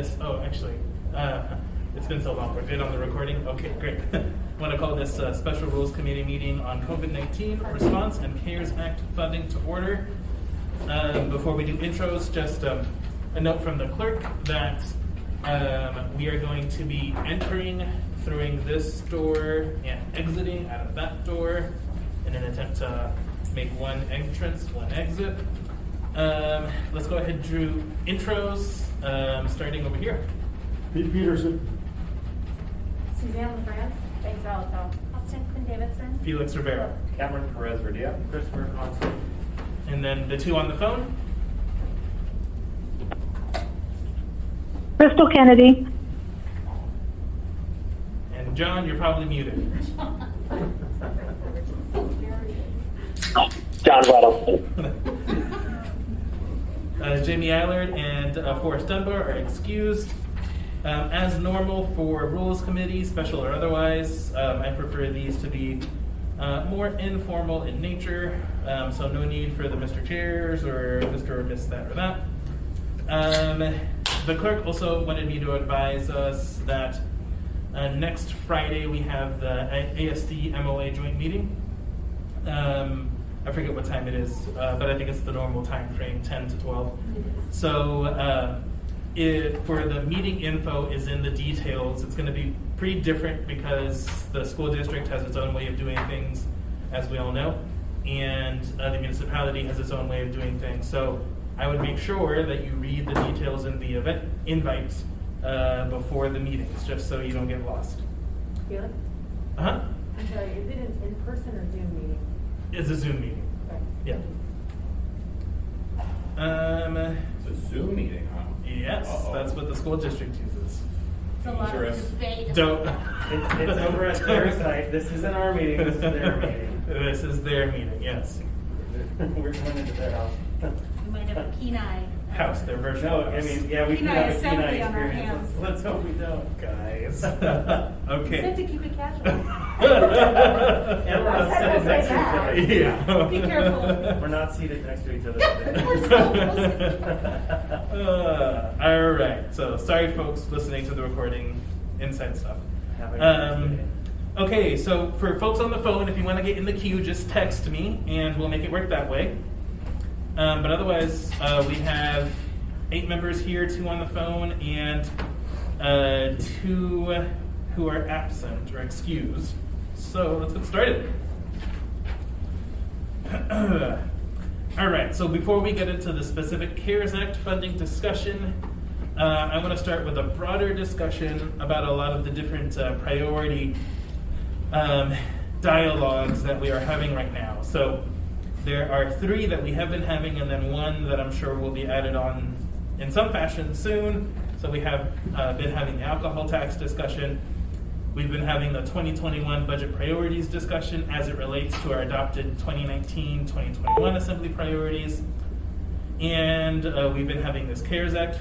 this, it's been so long, we're good on the recording? Okay, great. I want to call this Special Rules Committee meeting on COVID-19 response and CARES Act funding to order. Before we do intros, just a note from the clerk that we are going to be entering through this door and exiting out of that door in an attempt to make one entrance, one exit. Let's go ahead and do intros, starting over here. Pete Peterson. Suzanne LaFrance. Thanks, Alito. Austin Quinn Davidson. Felix Rivera. Cameron Perez-Verdia. Christopher Constant. And then the two on the phone. Crystal Kennedy. And John, you're probably muted. John Weddle. Jamie Allard and Forrest Dunbar are excused. As normal for Rules Committee, special or otherwise, I prefer these to be more informal in nature, so no need for the Mr. Chairs or Mr. or Miss that or that. The clerk also wanted me to advise us that next Friday we have the ASD MOA joint meeting. I forget what time it is, but I think it's the normal time frame, 10 to 12. So for the meeting info is in the details. It's going to be pretty different because the school district has its own way of doing things, as we all know, and the municipality has its own way of doing things. So I would make sure that you read the details in the event invites before the meetings, just so you don't get lost. Felix? Uh-huh. I'm sorry, is it an in-person or Zoom meeting? It's a Zoom meeting. Okay. Yeah. It's a Zoom meeting, huh? Yes, that's what the school district uses. It's a lot of Dangerous. debate. Don't. It's over at their site. This isn't our meeting. This is their meeting. This is their meeting, yes. We're going into their house. We might have a Kenai. House, their virtual No, I house. mean, yeah, we can Kenai have a assembly Kenai on our experience. hands. Let's hope we don't. Guys. Said Okay. to keep it casual. And we're not seated next to each other. Yeah. Be careful. We're not seated next to each other We're today. so All right. So sorry, folks, listening to the recording. Inside stuff. Have a nice day. Okay, so for folks on the phone, if you want to get in the queue, just text me, and we'll make it work that way. But otherwise, we have 8 members here, 2 on the phone, and 2 who are absent or excused. So let's get started. All right, so before we get into the specific CARES Act funding discussion, I want to start with a broader discussion about a lot of the different priority dialogues that we are having right now. So there are 3 that we have been having, and then 1 that I'm sure will be added on in some fashion soon. So we have been having the alcohol tax discussion. We've been having the 2021 budget priorities discussion as it relates to our adopted 2019-2021 assembly priorities. And we've been having this CARES Act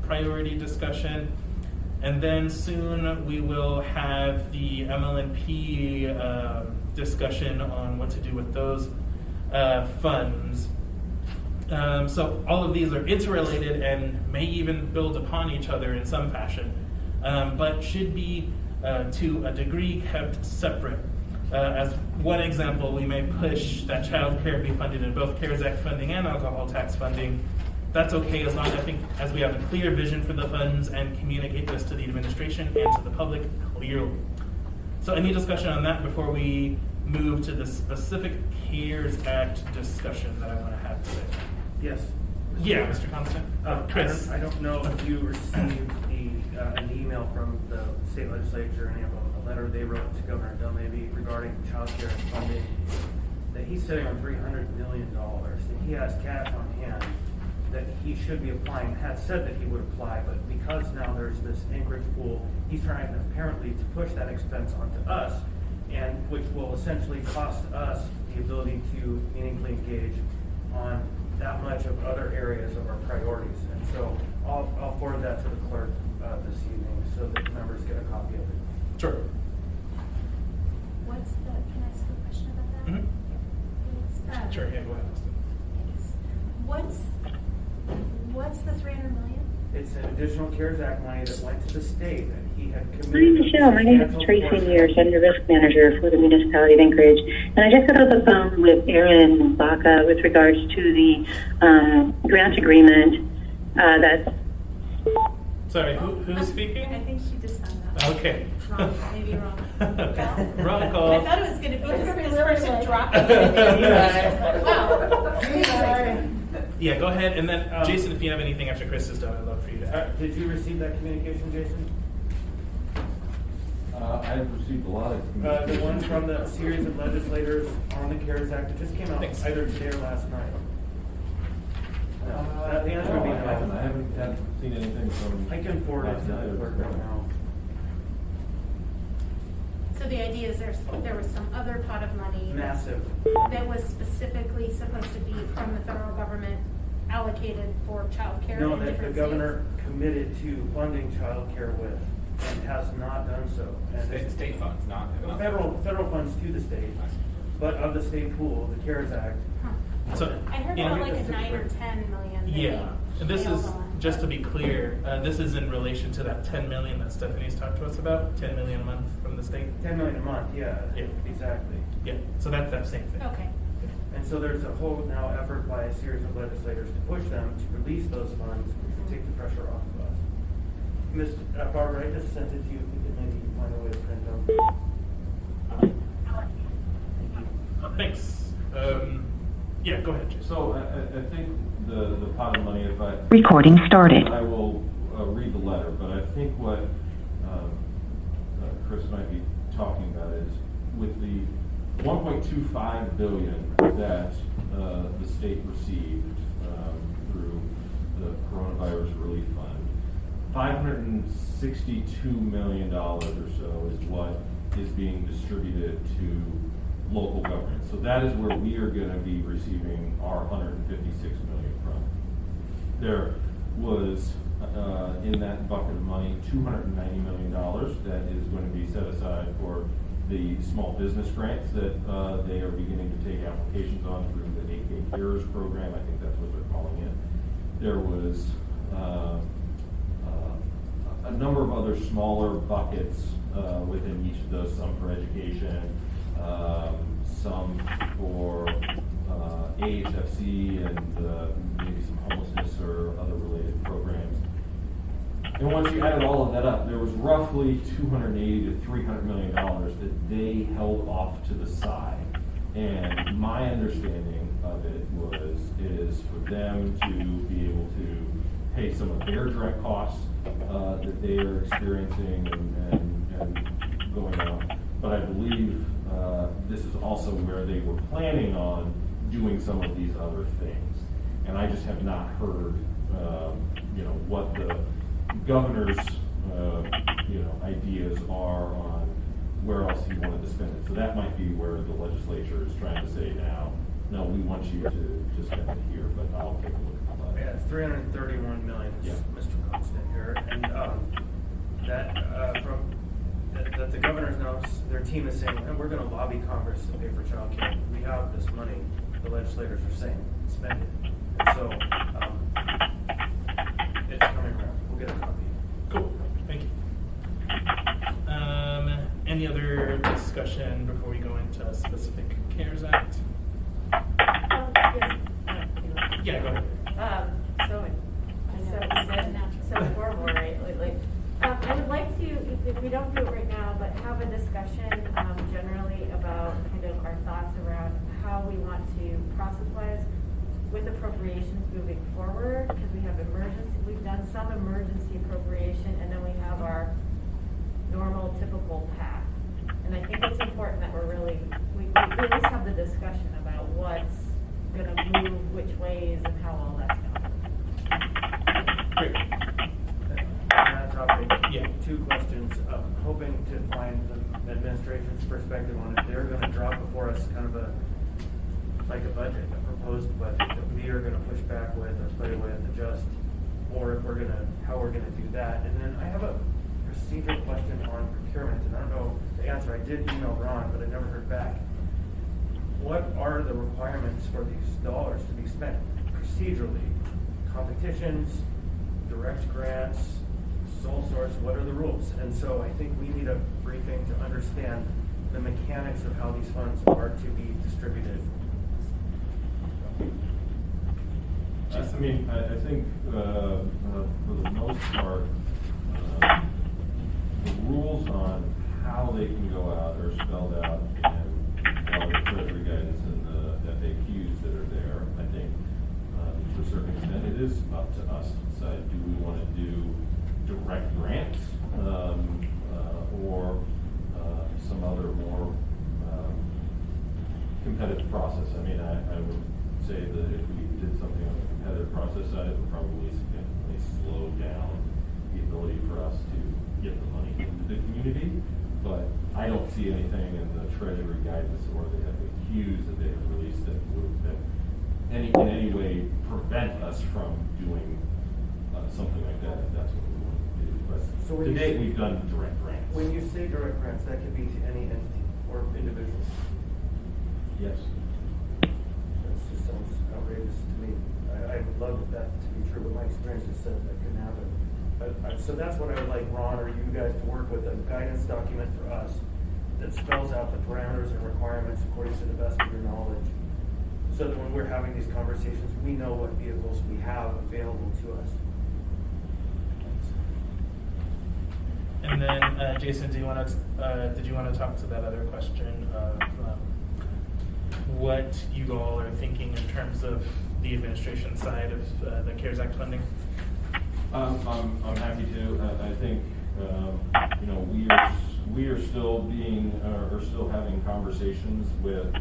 priority discussion. And then soon we will have the MLNP discussion on what to do with those funds. So all of these are interrelated and may even build upon each other in some fashion, but should be to a degree kept separate. As one example, we may push that child care be funded in both CARES Act funding and alcohol tax funding. That's okay as long as we have a clear vision for the funds and communicate this to the administration and to the public clearly. So any discussion on that before we move to the specific CARES Act discussion that I want to have today? Yes. Yeah, Mr. Constant. Chris. I don't know if you received an email from the state legislature, any of them, a letter they wrote to Governor Dunleavy regarding child care funding, that he's sitting on $300 million, that he has cash on hand, that he should be applying, had said that he would apply, but because now there's this Anchorage pool, he's trying apparently to push that expense onto us, and which will essentially cost us the ability to meaningfully engage on that much of other areas of our priorities. And so I'll forward that to the clerk this evening so that members get a copy of it. Sure. can I ask a question about that? Mhm. Yes. Sure, yeah, go ahead, Austin. What's the 300 million? It's It's an additional CARES Act money that went to the state that he had Hi, committed. Michelle. My name is Tracy Mears. I'm the risk manager for the municipality of Anchorage. And I just got off the phone with Aaron Baca with regards to the grant agreement that's Sorry, who's speaking? I think she just hung up. Okay. Wrong, maybe wrong. Wrong I call. thought it was going to be That's this really person like- dropping it. Wow. Yeah, go ahead, and then Jason, if you have anything after Chris is done, I'd love for you to add. Did you receive that communication, Jason? I've received a lot of The communications. one from the series of legislators on the CARES Act, it just came out Thanks. either today or last night. The answer would be No, I no. haven't seen anything from. I can forward it last to night the or clerk this right morning. now. So the idea is there was some other pot of money Massive. that was specifically supposed to be from the federal government allocated for childcare No, in that the different governor committed to funding childcare with and has not done so. And State funds, not. Federal funds to the state, but of the state pool, the CARES Act. Huh. So, I heard in- about like a 9 or 10 million. that Yeah, and this they is, held on. just to be clear, this is in relation to that 10 million that Stephanie's talked to us about, 10 million a month from the state. 10 million a month, yeah, Yeah. exactly. Yeah, so that's that same thing. Okay. And so there's a whole now effort by a series of legislators to push them to release those funds, which would take the pressure off of us. Ms. Barbara, I just sent it to you, if you could maybe find a way to print out. Thanks. Yeah, go ahead, Jason. So I think the pot of money, if I. recording started. I will read the letter, but I think what Chris might be talking about is with the 1.25 billion that the state received through the coronavirus relief fund, $562 million or so is what is being distributed to local government. So that is where we are going to be receiving our 156 million from. There was in that bucket of money $290 million that is going to be set aside for the small business grants that they are beginning to take applications on through the AK Cares program. I think that's what they're calling it. There was a number of other smaller buckets within each of those, some for education, some for AHFC and maybe some homelessness or other related programs. And once you added all of that up, there was roughly $280 to $300 million that they held off to the side. And my understanding of it is for them to be able to pay some of their direct costs that they are experiencing and going on. But I believe this is also where they were planning on doing some of these other things. And I just have not heard, what the governor's, ideas are on where else he wanted to spend it. So that might be where the legislature is trying to say now, no, we want you to spend it here, but I'll take a look at the Yeah, budget. it's 331 million, Yeah. Mr. Constant here, and that the governor knows, their team is saying, and we're going to lobby Congress to pay for childcare. We have this money. The legislators are saying, spend it. And so it's coming around. We'll get a copy. Cool, thank you. Any other discussion before we go into specific CARES Act? Yeah, go ahead. So horrible, right? I would like to, if we don't do it right now, but have a discussion generally about kind of our thoughts around how we want to process-wise with appropriations moving forward, because we have we've done some emergency appropriation, and then we have our normal, typical path. And I think it's important that we at least have the discussion about what's gonna move which ways and how all that's gonna work. Great. On that topic, Yeah. 2 questions. Hoping to find the administration's perspective on if they're going to drop before us kind of a budget, a proposed budget that we are going to push back with or play with, adjust, or if how we're going to do that. And then I have a procedural question on procurement, and I don't know the answer. I did email Ron, but I never heard back. What are the requirements for these dollars to be spent procedurally? Competitions, direct grants, sole source, what are the rules? And so I think we need a briefing to understand the mechanics of how these funds are to be distributed. I mean, I think for the most part, the rules on how they can go out are spelled out in all the treasury guidance and the FAQs that are there. I think to a certain extent it is up to us to decide, do we want to do direct grants or some other more competitive process. I mean, I would say that if we did something on the competitive process side, it would probably significantly slow down the ability for us to get the money into the community. But I don't see anything in the Treasury guidance or the FAQs that they have released that would in any way prevent us from doing something like that, if that's what we want to do. But So when to you date, say- we've done direct grants. When you say direct grants, that could be to any entity or individual. Yes. That just sounds outrageous to me. I would love that to be true, but my experience has said that couldn't happen. So that's what I would like Ron or you guys to work with, a guidance document for us that spells out the parameters and requirements according to the best of your knowledge. So that when we're having these conversations, we know what vehicles we have available to us. And then, Jason, did you want to talk to that other question of what you all are thinking in terms of the administration side of the CARES Act funding? I'm happy to. I think we are still still having conversations with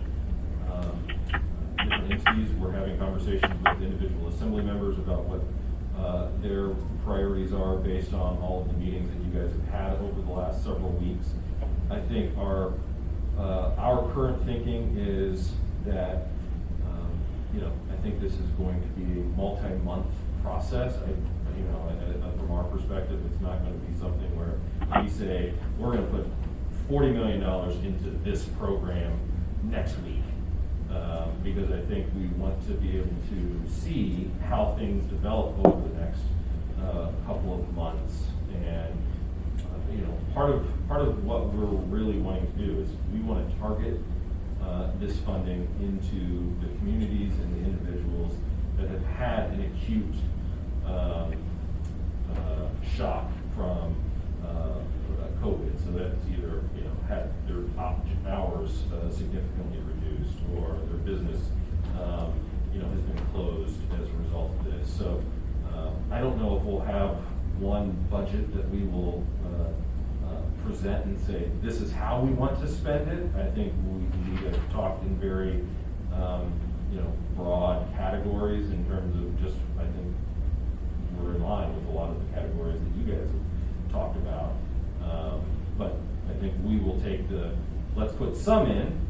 different entities. We're having conversations with individual assembly members about what their priorities are based on all of the meetings that you guys have had over the last several weeks. I think our current thinking is that I think this is going to be a multi-month process. From our perspective, it's not going to be something where we say we're going to put $40 million into this program next week, because I think we want to be able to see how things develop over the next couple of months. And part of what we're really wanting to do is we want to target this funding into the communities and the individuals that have had an acute shock from COVID. So that's either had their hours significantly reduced, or their business has been closed as a result of this. So I don't know if we'll have one budget that we will present and say this is how we want to spend it. I think we have talked in very broad categories in terms of just, I think we're in line with a lot of the categories that you guys have talked about. But I think we will take let's put some in,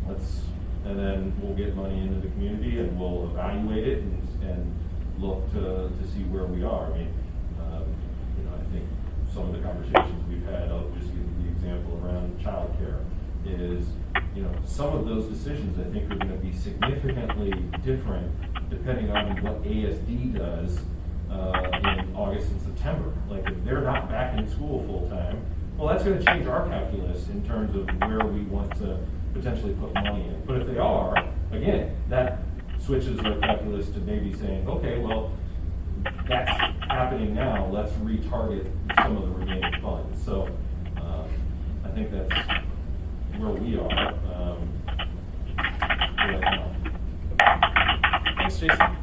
and then we'll get money into the community and we'll evaluate it and look to see where we are. I mean, I think some of the conversations we've had, I'll just give you the example around childcare, is some of those decisions I think are going to be significantly different depending on what ASD does in August and September. Like if they're not back in school full time, well, that's going to change our calculus in terms of where we want to potentially put money in. But if they are, again, that switches our calculus to maybe saying, okay, well, that's happening now, let's retarget some of the remaining funds. So I think that's where we are right now. Thanks, Jason.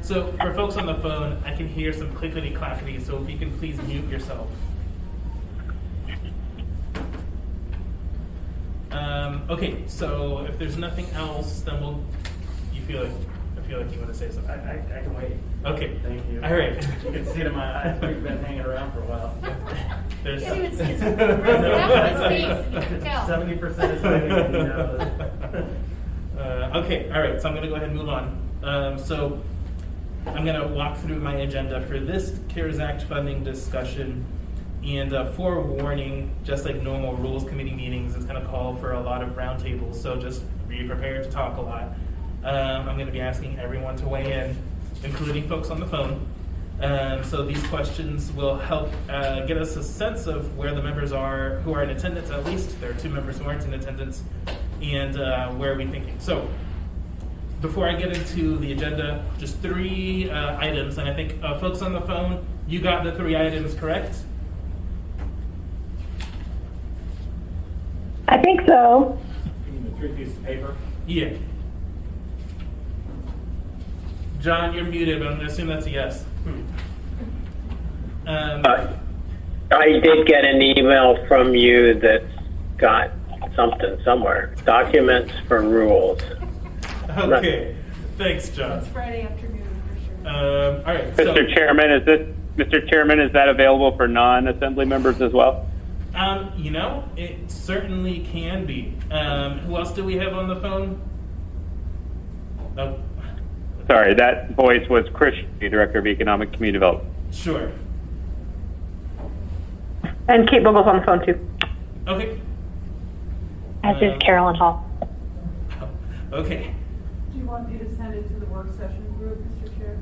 So for folks on the phone, I can hear some clickety-clackety, so if you can please mute yourself. Okay, so if there's nothing else, then I feel like you want to say something. I can wait. Okay. Thank you. All right. You can see it in my eyes. We've been hanging around for a while. There's Can't even see his face. Tell. 70% is waiting. Okay, all right, so I'm going to go ahead and move on. So I'm going to walk through my agenda for this CARES Act funding discussion. And forewarning, just like normal Rules Committee meetings, it's going to call for a lot of roundtables, so just be prepared to talk a lot. I'm going to be asking everyone to weigh in. including folks on the phone. So these questions will help get us a sense of where the members are who are in attendance. At least there are 2 members who aren't in attendance, and where are we thinking. So before I get into the agenda, just 3 items, and I think folks on the phone, you got the 3 items correct? I think so. You need the 3 pieces of paper? Yeah. John, you're muted, but I'm going to assume that's a yes. I did get an email from you that's got something somewhere. Documents for rules. Okay. Thanks, John. It's Friday afternoon for sure. All right. So, Mr. Chairman, is that available for non-assembly members as well? it certainly can be. Who else do we have on the phone? Oh, Sorry, that voice was Chris, the Director of Economic Community Development. sure. And Kate Vogel's on the phone too. Okay. As is Carolyn Hall. Okay. Do you want me to send it to the work session group, Mr. Chair?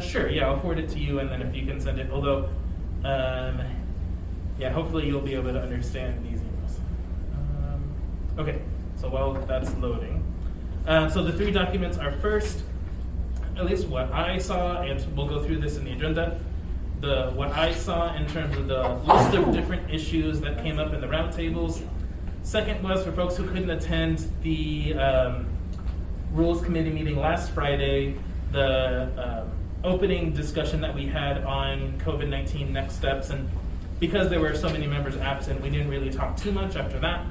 Sure. Yeah, I'll forward it to you, and then if you can send it. Although, hopefully you'll be able to understand these emails. Okay. So while that's loading, so the 3 documents are first, at least what I saw, and we'll go through this in the agenda. What I saw in terms of the list of different issues that came up in the roundtables. Second was for folks who couldn't attend the Rules Committee meeting last Friday, the opening discussion that we had on COVID-19 next steps. And because there were so many members absent, we didn't really talk too much after that.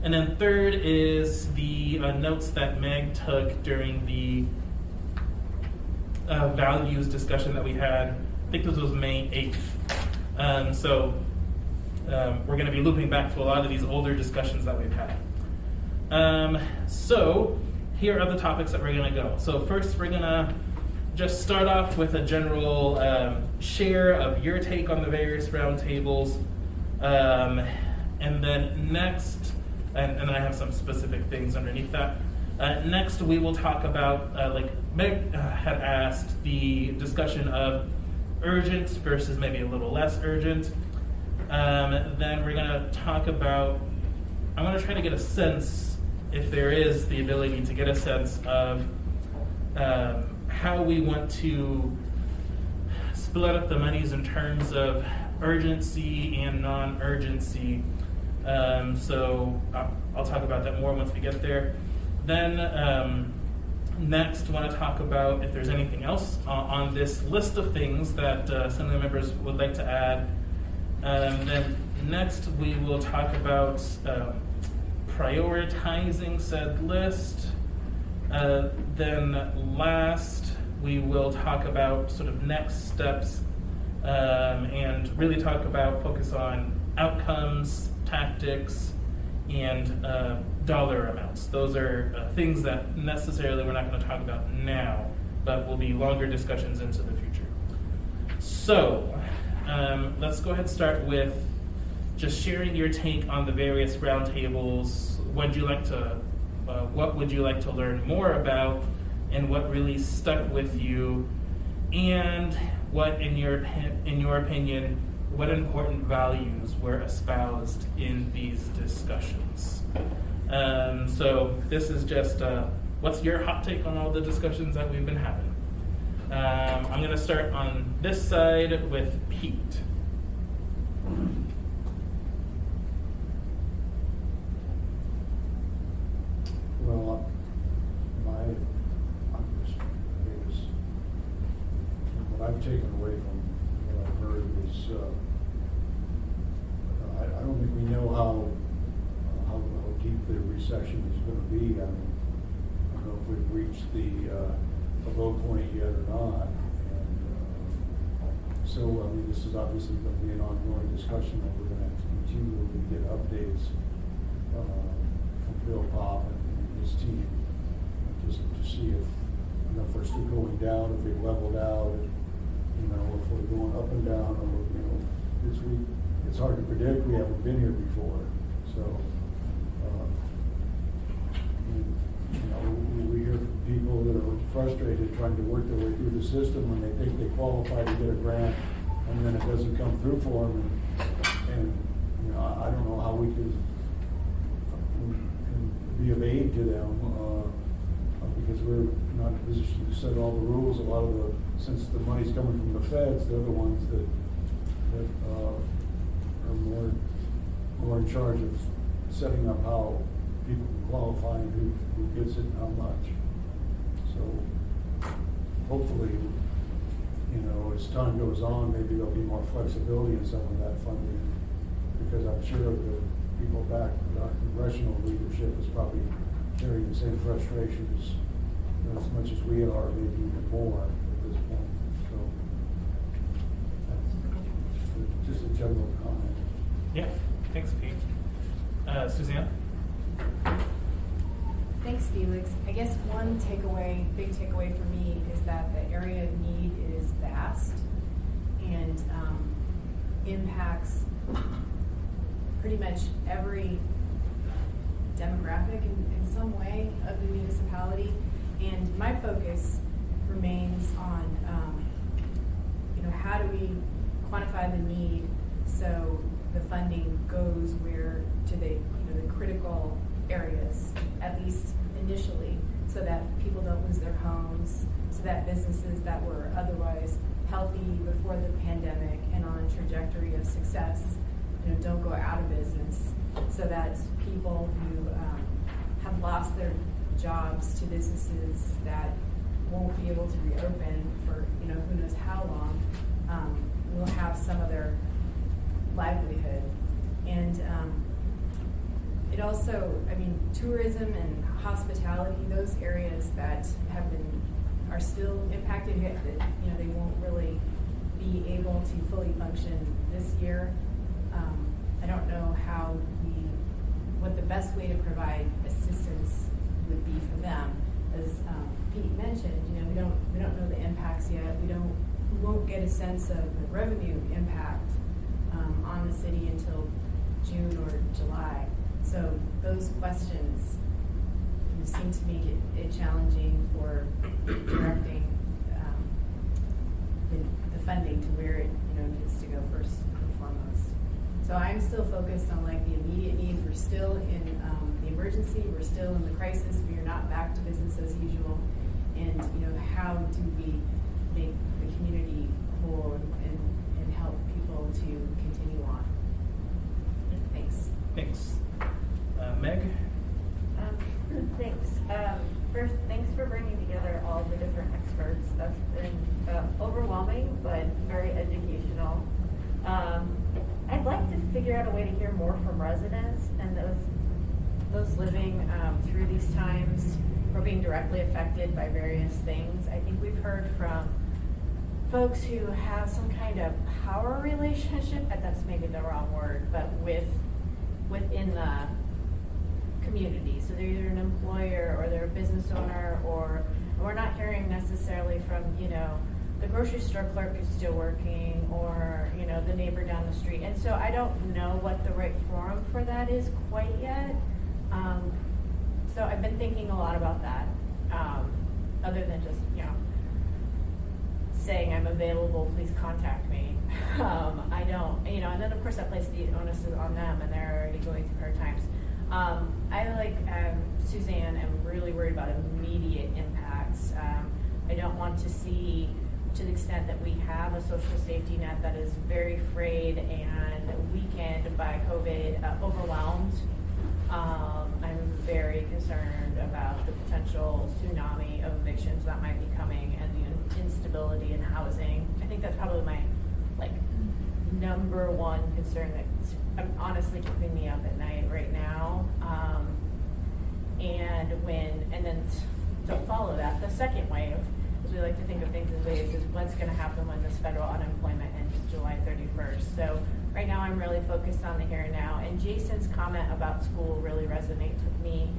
And then third is the notes that Meg took during the values discussion that we had. I think this was May 8th. So we're going to be looping back to a lot of these older discussions that we've had. So here are the topics that we're going to go. So first, we're going to just start off with a general share of your take on the various roundtables. And then next, and then I have some specific things underneath that. Next, we will talk about, like Meg had asked, the discussion of urgent versus maybe a little less urgent. Then we're going to talk about, I want to try to get a sense, if there is the ability to get a sense of how we want to split up the monies in terms of urgency and non-urgency. So I'll talk about that more once we get there. Then next, I want to talk about if there's anything else on this list of things that some of the members would like to add. Then next, we will talk about prioritizing said list. Then last, we will talk about sort of next steps and really focus on outcomes, tactics, and dollar amounts. Those are things that necessarily we're not going to talk about now, but will be longer discussions into the future. So let's go ahead and start with just sharing your take on the various roundtables. What would you like to learn more about, and what really stuck with you, and what, in your opinion, what important values were espoused in these discussions? So this is just what's your hot take on all the discussions that we've been having? I'm going to start on this side with Pete. Well, my biggest, what I've taken away from what I've heard is, I don't think we know how deep the recession is going to be. I don't know if we've reached the low point yet or not. And so, this is obviously going to be an ongoing discussion that we're going to have to continually get updates from Bill Pop and his team, just to see if we're still going down, if they've leveled out, if we're going up and down, or it's hard to predict. We haven't been here before, so we hear from people that are frustrated trying to work their way through the system when they think they qualify to get a grant, and then it doesn't come through for them. And you know, I don't know how we can be of aid to them, because we're not in a position to set all the rules. A lot of since the money's coming from the feds, they're the ones that are more in charge of setting up how people can qualify and who gets it and how much. So hopefully, you know, as time goes on, maybe there'll be more flexibility in some of that funding, because I'm sure the people back in our congressional leadership is probably sharing the same frustrations, you know, as much as we are, maybe even more at this point. So that's just a general comment. Yeah, thanks, Pete. Suzanne? Thanks, Felix. I guess one big takeaway for me is that the area of need is vast and impacts pretty much every demographic in some way of the municipality. And my focus remains on, how do we quantify the need so the funding goes where to the critical areas, at least initially, so that people don't lose their homes, so that businesses that were otherwise healthy before the pandemic and on a trajectory of success, don't go out of business, so that people who have lost their jobs to businesses that won't be able to reopen for who knows how long, will have some of their livelihood. And it also, tourism and hospitality, those areas that are still impacted, they won't really be able to fully function this year. I don't know what the best way to provide assistance would be for them. As Pete mentioned, we don't know the impacts yet. We won't get a sense of the revenue impact on the city until June or July. So those questions seem to make it challenging for directing the funding to where it needs to go first and foremost. So I'm still focused on the immediate need. We're still in the emergency. We're still in the crisis. We are not back to business as usual. And how do we make the community whole and help people to continue on? Thanks. Thanks. Meg? Thanks. First, thanks for bringing together all the different experts. That's been overwhelming, but very educational. I'd like to figure out a way to hear more from residents and those living through these times who are being directly affected by various things. I think we've heard from folks who have some kind of power relationship, and that's maybe the wrong word, but within the community. So they're either an employer or they're a business owner, or we're not hearing necessarily from, the grocery store clerk is still working, or, the neighbor down the street. And so I don't know what the right forum for that is quite yet. So I've been thinking a lot about that, other than just, saying I'm available, please contact me. I don't, and then of course that places the onus on them, and they're already going through hard times. I, like Suzanne, am really worried about immediate impacts. I don't want to see, to the extent that we have a social safety net that is very frayed and weakened by COVID, overwhelmed. I'm very concerned about the potential tsunami of evictions that might be coming and the instability in housing. I think that's probably my number one concern that's honestly keeping me up at night right now. And then to follow that, the second wave, as we like to think of things in waves, is what's going to happen when this federal unemployment ends July 31st. So right now I'm really focused on the here and now. And Jason's comment about school really resonates with me,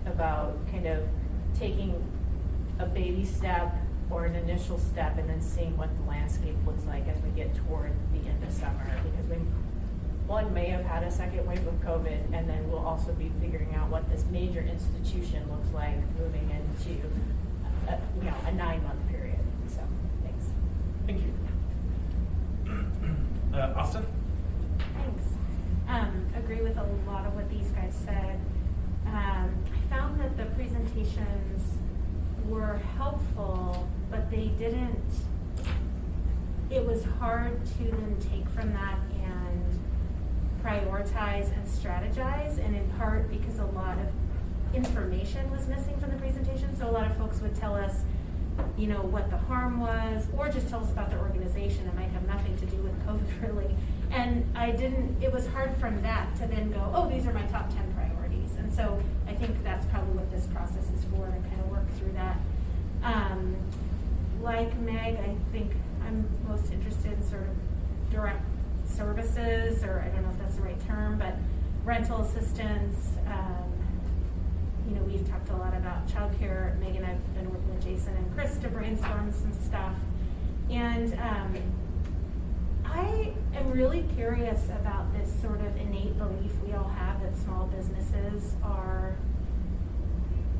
about kind of taking a baby step or an initial step and then seeing what the landscape looks like as we get toward the end of summer. Because one may have had a second wave of COVID, and then we'll also be figuring out what this major institution looks like moving into a 9-month period. So, thanks. Thank you. Austin? Thanks. Agree with a lot of what these guys said. I found that the presentations were helpful, but they didn't, it was hard to then take from that and prioritize and strategize, and in part because a lot of information was missing from the presentation. So a lot of folks would tell us, you know, what the harm was, or just tell us about their organization. It might have nothing to do with COVID really. And it was hard from that to then go, oh, these are my top 10 priorities. And so I think that's probably what this process is for, to kind of work through that. Like Meg, I think I'm most interested in sort of direct services, or I don't know if that's the right term, but rental assistance. You know, we've talked a lot about childcare. Meg and I've been working with Jason and Chris to brainstorm some stuff. And I am really curious about this sort of innate belief we all have that small businesses are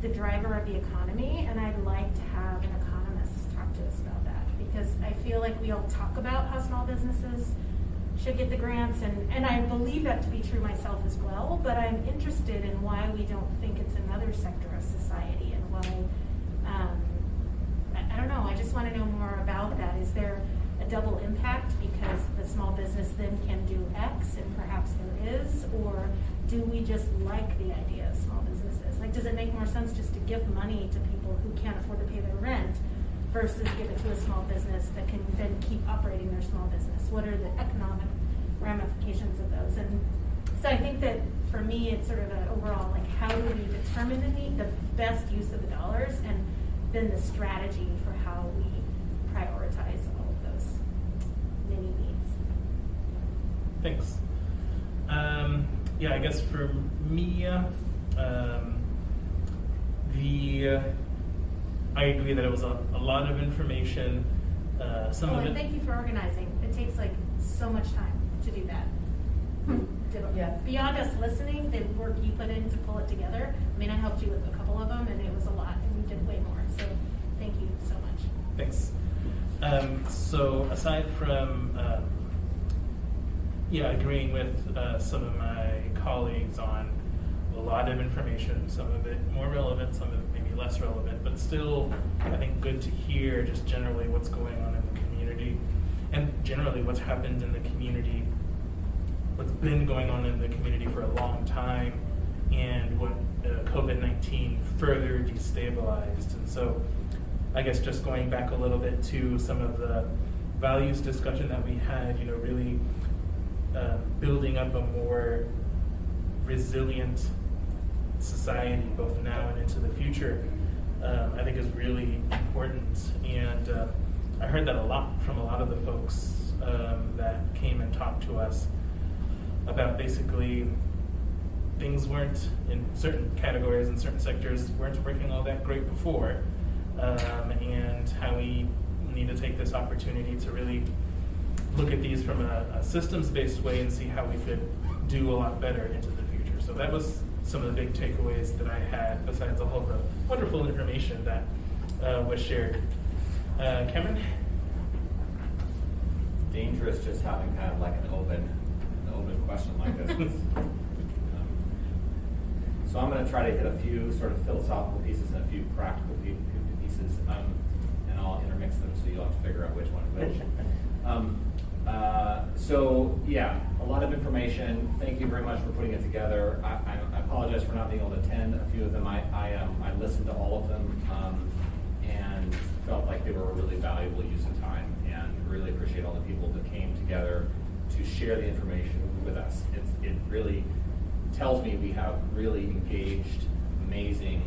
the driver of the economy, and I'd like to have an economist talk to us about that, because I feel like we all talk about how small businesses should get the grants, and I believe that to be true myself as well, but I'm interested in why we don't think it's another sector of society, and why, I don't know, I just want to know more about that. Is there a double impact because the small business then can do X, and perhaps there is, or do we just like the idea of small businesses? Like, does it make more sense just to give money to people who can't afford to pay their rent versus give it to a small business that can then keep operating their small business? What are the economic ramifications of those? And so I think that for me, it's sort of an overall, like, how do we determine the best use of the dollars, and then the strategy for how we prioritize all of those many needs. Thanks. Yeah, I guess for me, I agree that it was a lot of information. Some of and it. Thank you for organizing. It takes like so much time to do that. Yes. Beyond us listening, the work you put in to pull it together. I mean, I helped you with a couple of them, and it was a lot, and we did way more. So thank you so much. Thanks. So aside from agreeing with some of my colleagues on a lot of information, some of it more relevant, some of it maybe less relevant, but still I think good to hear just generally what's going on in the community, and generally what's happened in the community, what's been going on in the community for a long time, and what COVID-19 further destabilized. And so I guess just going back a little bit to some of the values discussion that we had, you know, really building up a more resilient society both now and into the future, I think is really important. And I heard that a lot from a lot of the folks that came and talked to us about basically things weren't, in certain categories and certain sectors, weren't working all that great before, and how we need to take this opportunity to really look at these from a systems-based way and see how we could do a lot better into the future. So that was some of the big takeaways that I had, besides all the wonderful information that was shared. Cameron? Dangerous just having kind of like an open question like this. So I'm going to try to hit a few sort of philosophical pieces and a few practical pieces, and I'll intermix them so you'll have to figure out which one is which. So yeah, a lot of information. Thank you very much for putting it together. I apologize for not being able to attend a few of them. I listened to all of them and felt like they were a really valuable use of time, and really appreciate all the people that came together to share the information with us. It really tells me we have really engaged, amazing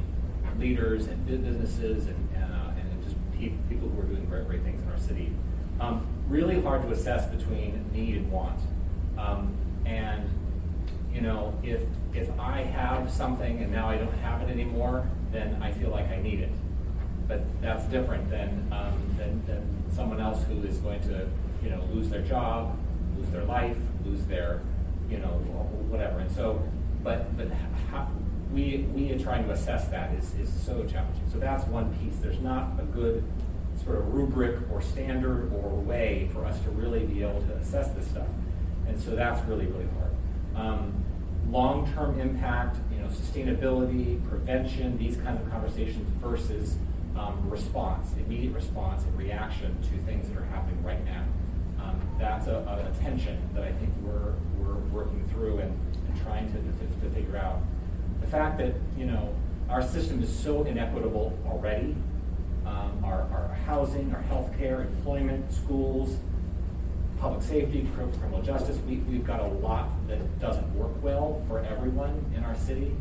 leaders and businesses and just people who are doing great things in our city. Really hard to assess between need and want. And you know, if I have something and now I don't have it anymore, then I feel like I need it. But that's different than someone else who is going to, you know, lose their job, lose their life, lose their, you know, whatever. And so, but we are trying to assess that is so challenging. So that's one piece. There's not a good sort of rubric or standard or way for us to really be able to assess this stuff. And so that's really, really hard. Long-term impact, sustainability, prevention, these kinds of conversations versus response, immediate response and reaction to things that are happening right now. That's a tension that I think we're working through and trying to figure out. The fact that, our system is so inequitable already, our housing, our healthcare, employment, schools, public safety, criminal justice, we've got a lot that doesn't work well for everyone in our city.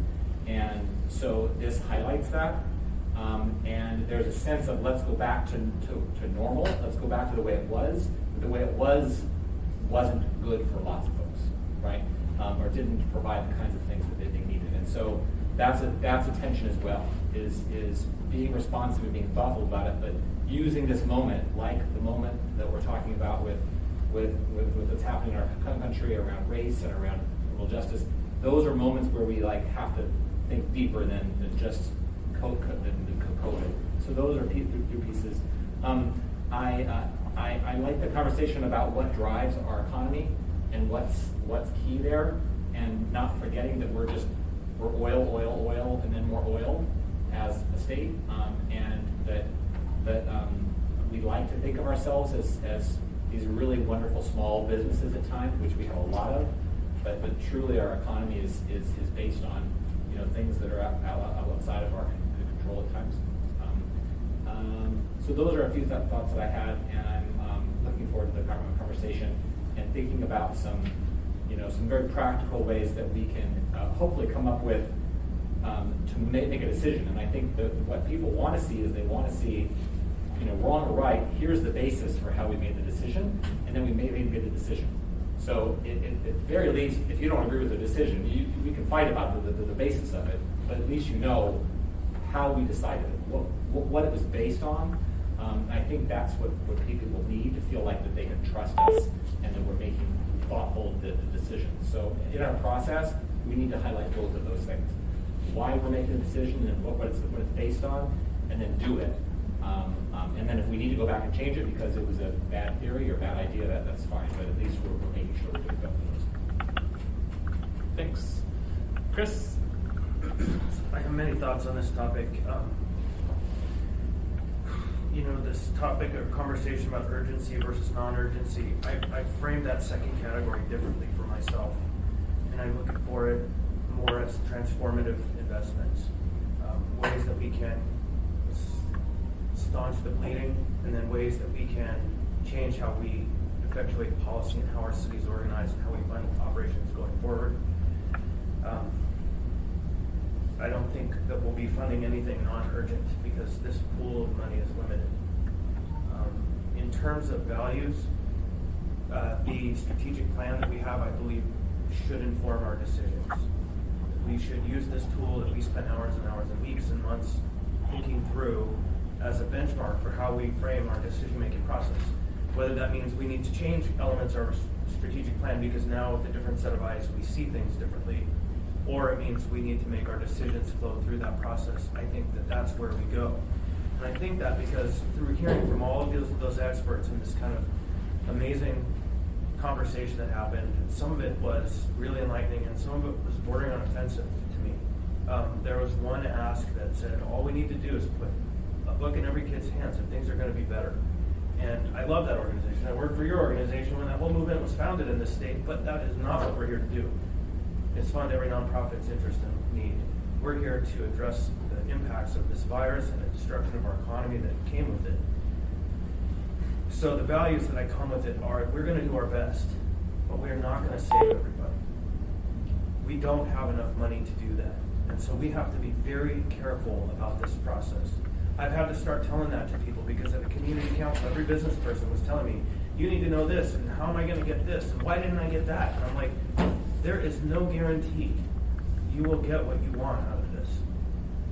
And so this highlights that. And there's a sense of let's go back to normal, let's go back to the way it was. The way it wasn't good for lots of folks, right? Or didn't provide the kinds of things that they needed. And so that's a tension as well, is being responsive and being thoughtful about it, but using this moment, like the moment that we're talking about with what's happening in our country around race and around criminal justice. Those are moments where we have to think deeper than just COVID. So those are two pieces. I like the conversation about what drives our economy and what's key there, and not forgetting that we're oil, and then more oil as a state, and that we like to think of ourselves as these really wonderful small businesses at times, which we have a lot of, but truly our economy is based on things that are outside of our control at times. So those are a few thoughts that I had, and I'm looking forward to the conversation and thinking about some very practical ways that we can hopefully come up with to make a decision. And I think that what people want to see is they want to see, wrong or right, here's the basis for how we made the decision, and then we made the decision. So at the very least, if you don't agree with the decision, we can fight about the basis of it, but at least you know how we decided it, what it was based on. I think that's what people need to feel like that they can trust us and that we're making thoughtful decisions. So in our process, we need to highlight both of those things. Why we're making a decision and what it's based on, and then do it. And then if we need to go back and change it because it was a bad theory or bad idea, that's fine. But at least we're making sure we're doing both of those. Thanks. Chris? I have many thoughts on this topic. This topic or conversation about urgency versus non-urgency, I frame that second category differently for myself. And I look for it more as transformative investments, ways that we can staunch the bleeding, and then ways that we can change how we effectuate policy and how our cities organize and how we fund operations going forward. I don't think that we'll be funding anything non-urgent because this pool of money is limited. In terms of values, the strategic plan that we have, I believe, should inform our decisions. We should use this tool that we spend hours and hours and weeks and months thinking through as a benchmark for how we frame our decision-making process. Whether that means we need to change elements of our strategic plan because now with a different set of eyes we see things differently, or it means we need to make our decisions flow through that process. I think that that's where we go. And I think that because through hearing from all of those experts in this kind of amazing conversation that happened, some of it was really enlightening and some of it was bordering on offensive to me. There was one ask that said, all we need to do is put a book in every kid's hands and things are going to be better. And I love that organization. I worked for your organization when that whole movement was founded in this state, but that is not what we're here to do. It's fund every nonprofit's interest and need. We're here to address the impacts of this virus and the destruction of our economy that came with it. So the values that I come with it are, we're going to do our best, but we're not going to save everybody. We don't have enough money to do that. And so we have to be very careful about this process. I've had to start telling that to people because at a community council, every business person was telling me, you need to know this, and how am I going to get this, and why didn't I get that? And I'm like, there is no guarantee you will get what you want out of this.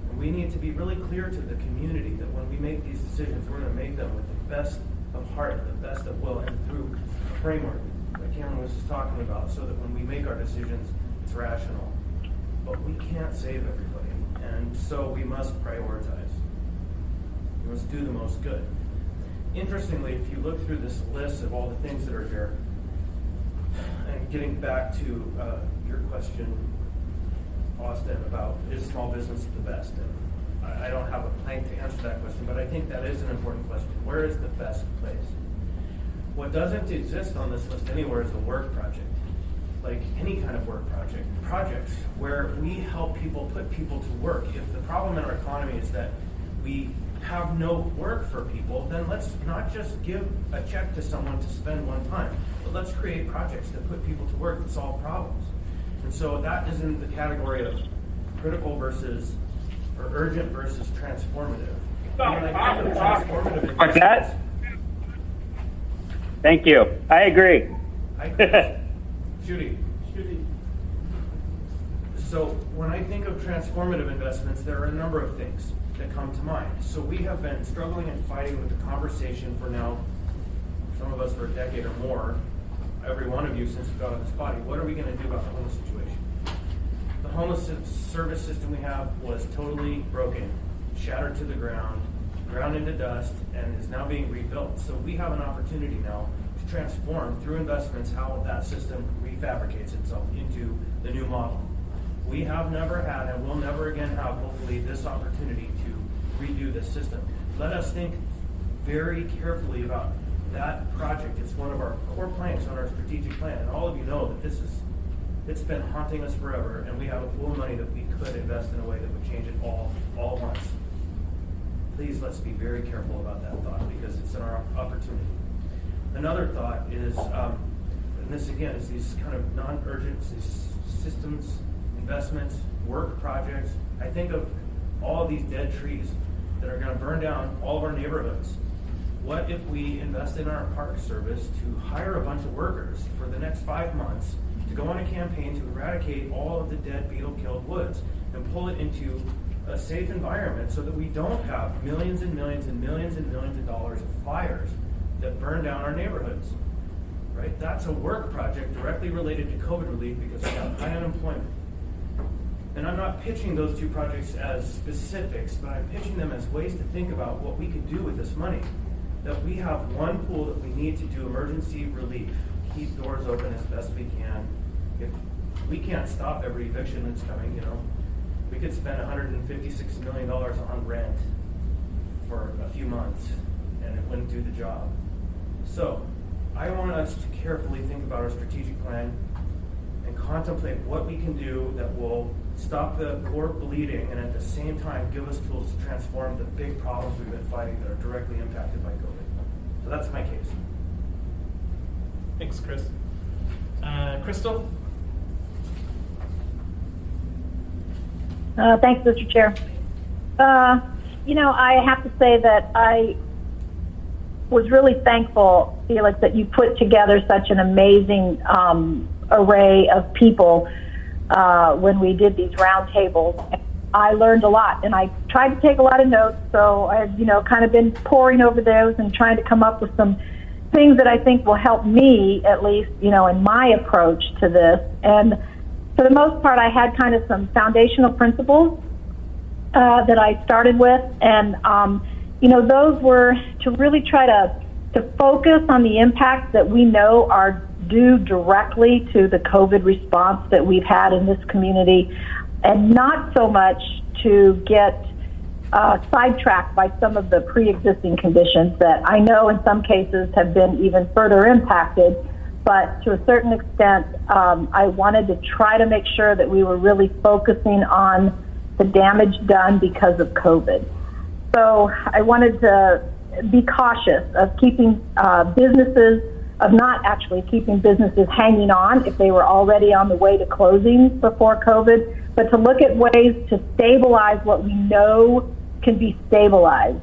And we need to be really clear to the community that when we make these decisions, we're going to make them with the best of heart, the best of will, and through a framework that Cameron was just talking about, so that when we make our decisions, it's rational. but we can't save everybody, and so we must prioritize. We must do the most good. Interestingly, if you look through this list of all the things that are here, and getting back to your question, Austin, about is small business the best? And I don't have a plan to answer that question, but I think that is an important question. Where is the best place? What doesn't exist on this list anywhere is a work project. Like any kind of work project. Projects where we help people put people to work. If the problem in our economy is that we have no work for people, then let's not just give a check to someone to spend one time, but let's create projects that put people to work that solve problems. And so that is in the category of critical versus, or urgent versus transformative. And when I think of transformative investments, Thank you. I agree. Judy. So when I think of transformative investments, there are a number of things that come to mind. So we have been struggling and fighting with the conversation for now, some of us for a decade or more, every one of you since you got on this body. What are we going to do about the homeless situation? The homeless service system we have was totally broken, shattered to the ground, ground into dust, and is now being rebuilt. So we have an opportunity now to transform through investments how that system refabricates itself into the new model. We have never had and will never again have, hopefully, this opportunity to redo this system. Let us think very carefully about that project. It's one of our core planks on our strategic plan, and all of you know that it's been haunting us forever, and we have a pool of money that we could invest in a way that would change it all at once. Please, let's be very careful about that thought, because it's an opportunity. Another thought is, and this again is these kind of non-urgent systems, investments, work projects. I think of all of these dead trees that are going to burn down all of our neighborhoods. What if we invest in our park service to hire a bunch of workers for the next 5 months to go on a campaign to eradicate all of the dead beetle-killed woods and pull it into a safe environment so that we don't have millions and millions and millions and millions of dollars of fires that burn down our neighborhoods, right? That's a work project directly related to COVID relief because we have high unemployment. And I'm not pitching those two projects as specifics, but I'm pitching them as ways to think about what we could do with this money. That we have one pool that we need to do emergency relief, keep doors open as best we can. If we can't stop every eviction that's coming, we could spend $156 million on rent for a few months, and it wouldn't do the job. So, I want us to carefully think about our strategic plan and contemplate what we can do that will stop the core bleeding and at the same time give us tools to transform the big problems we've been fighting that are directly impacted by COVID. So that's my case. Thanks, Chris. Crystal? Thanks, Mr. Chair. I have to say that I was really thankful, Felix, that you put together such an amazing array of people when we did these roundtables. I learned a lot, and I tried to take a lot of notes, so I've, kind of been poring over those and trying to come up with some things that I think will help me, at least, in my approach to this. And for the most part, I had kind of some foundational principles that I started with, and, those were to really try to focus on the impacts that we know are due directly to the COVID response that we've had in this community, and not so much to get sidetracked by some of the pre-existing conditions that I know in some cases have been even further impacted. But to a certain extent, I wanted to try to make sure that we were really focusing on the damage done because of COVID. So I wanted to be cautious of keeping not actually keeping businesses hanging on if they were already on the way to closing before COVID, but to look at ways to stabilize what we know can be stabilized.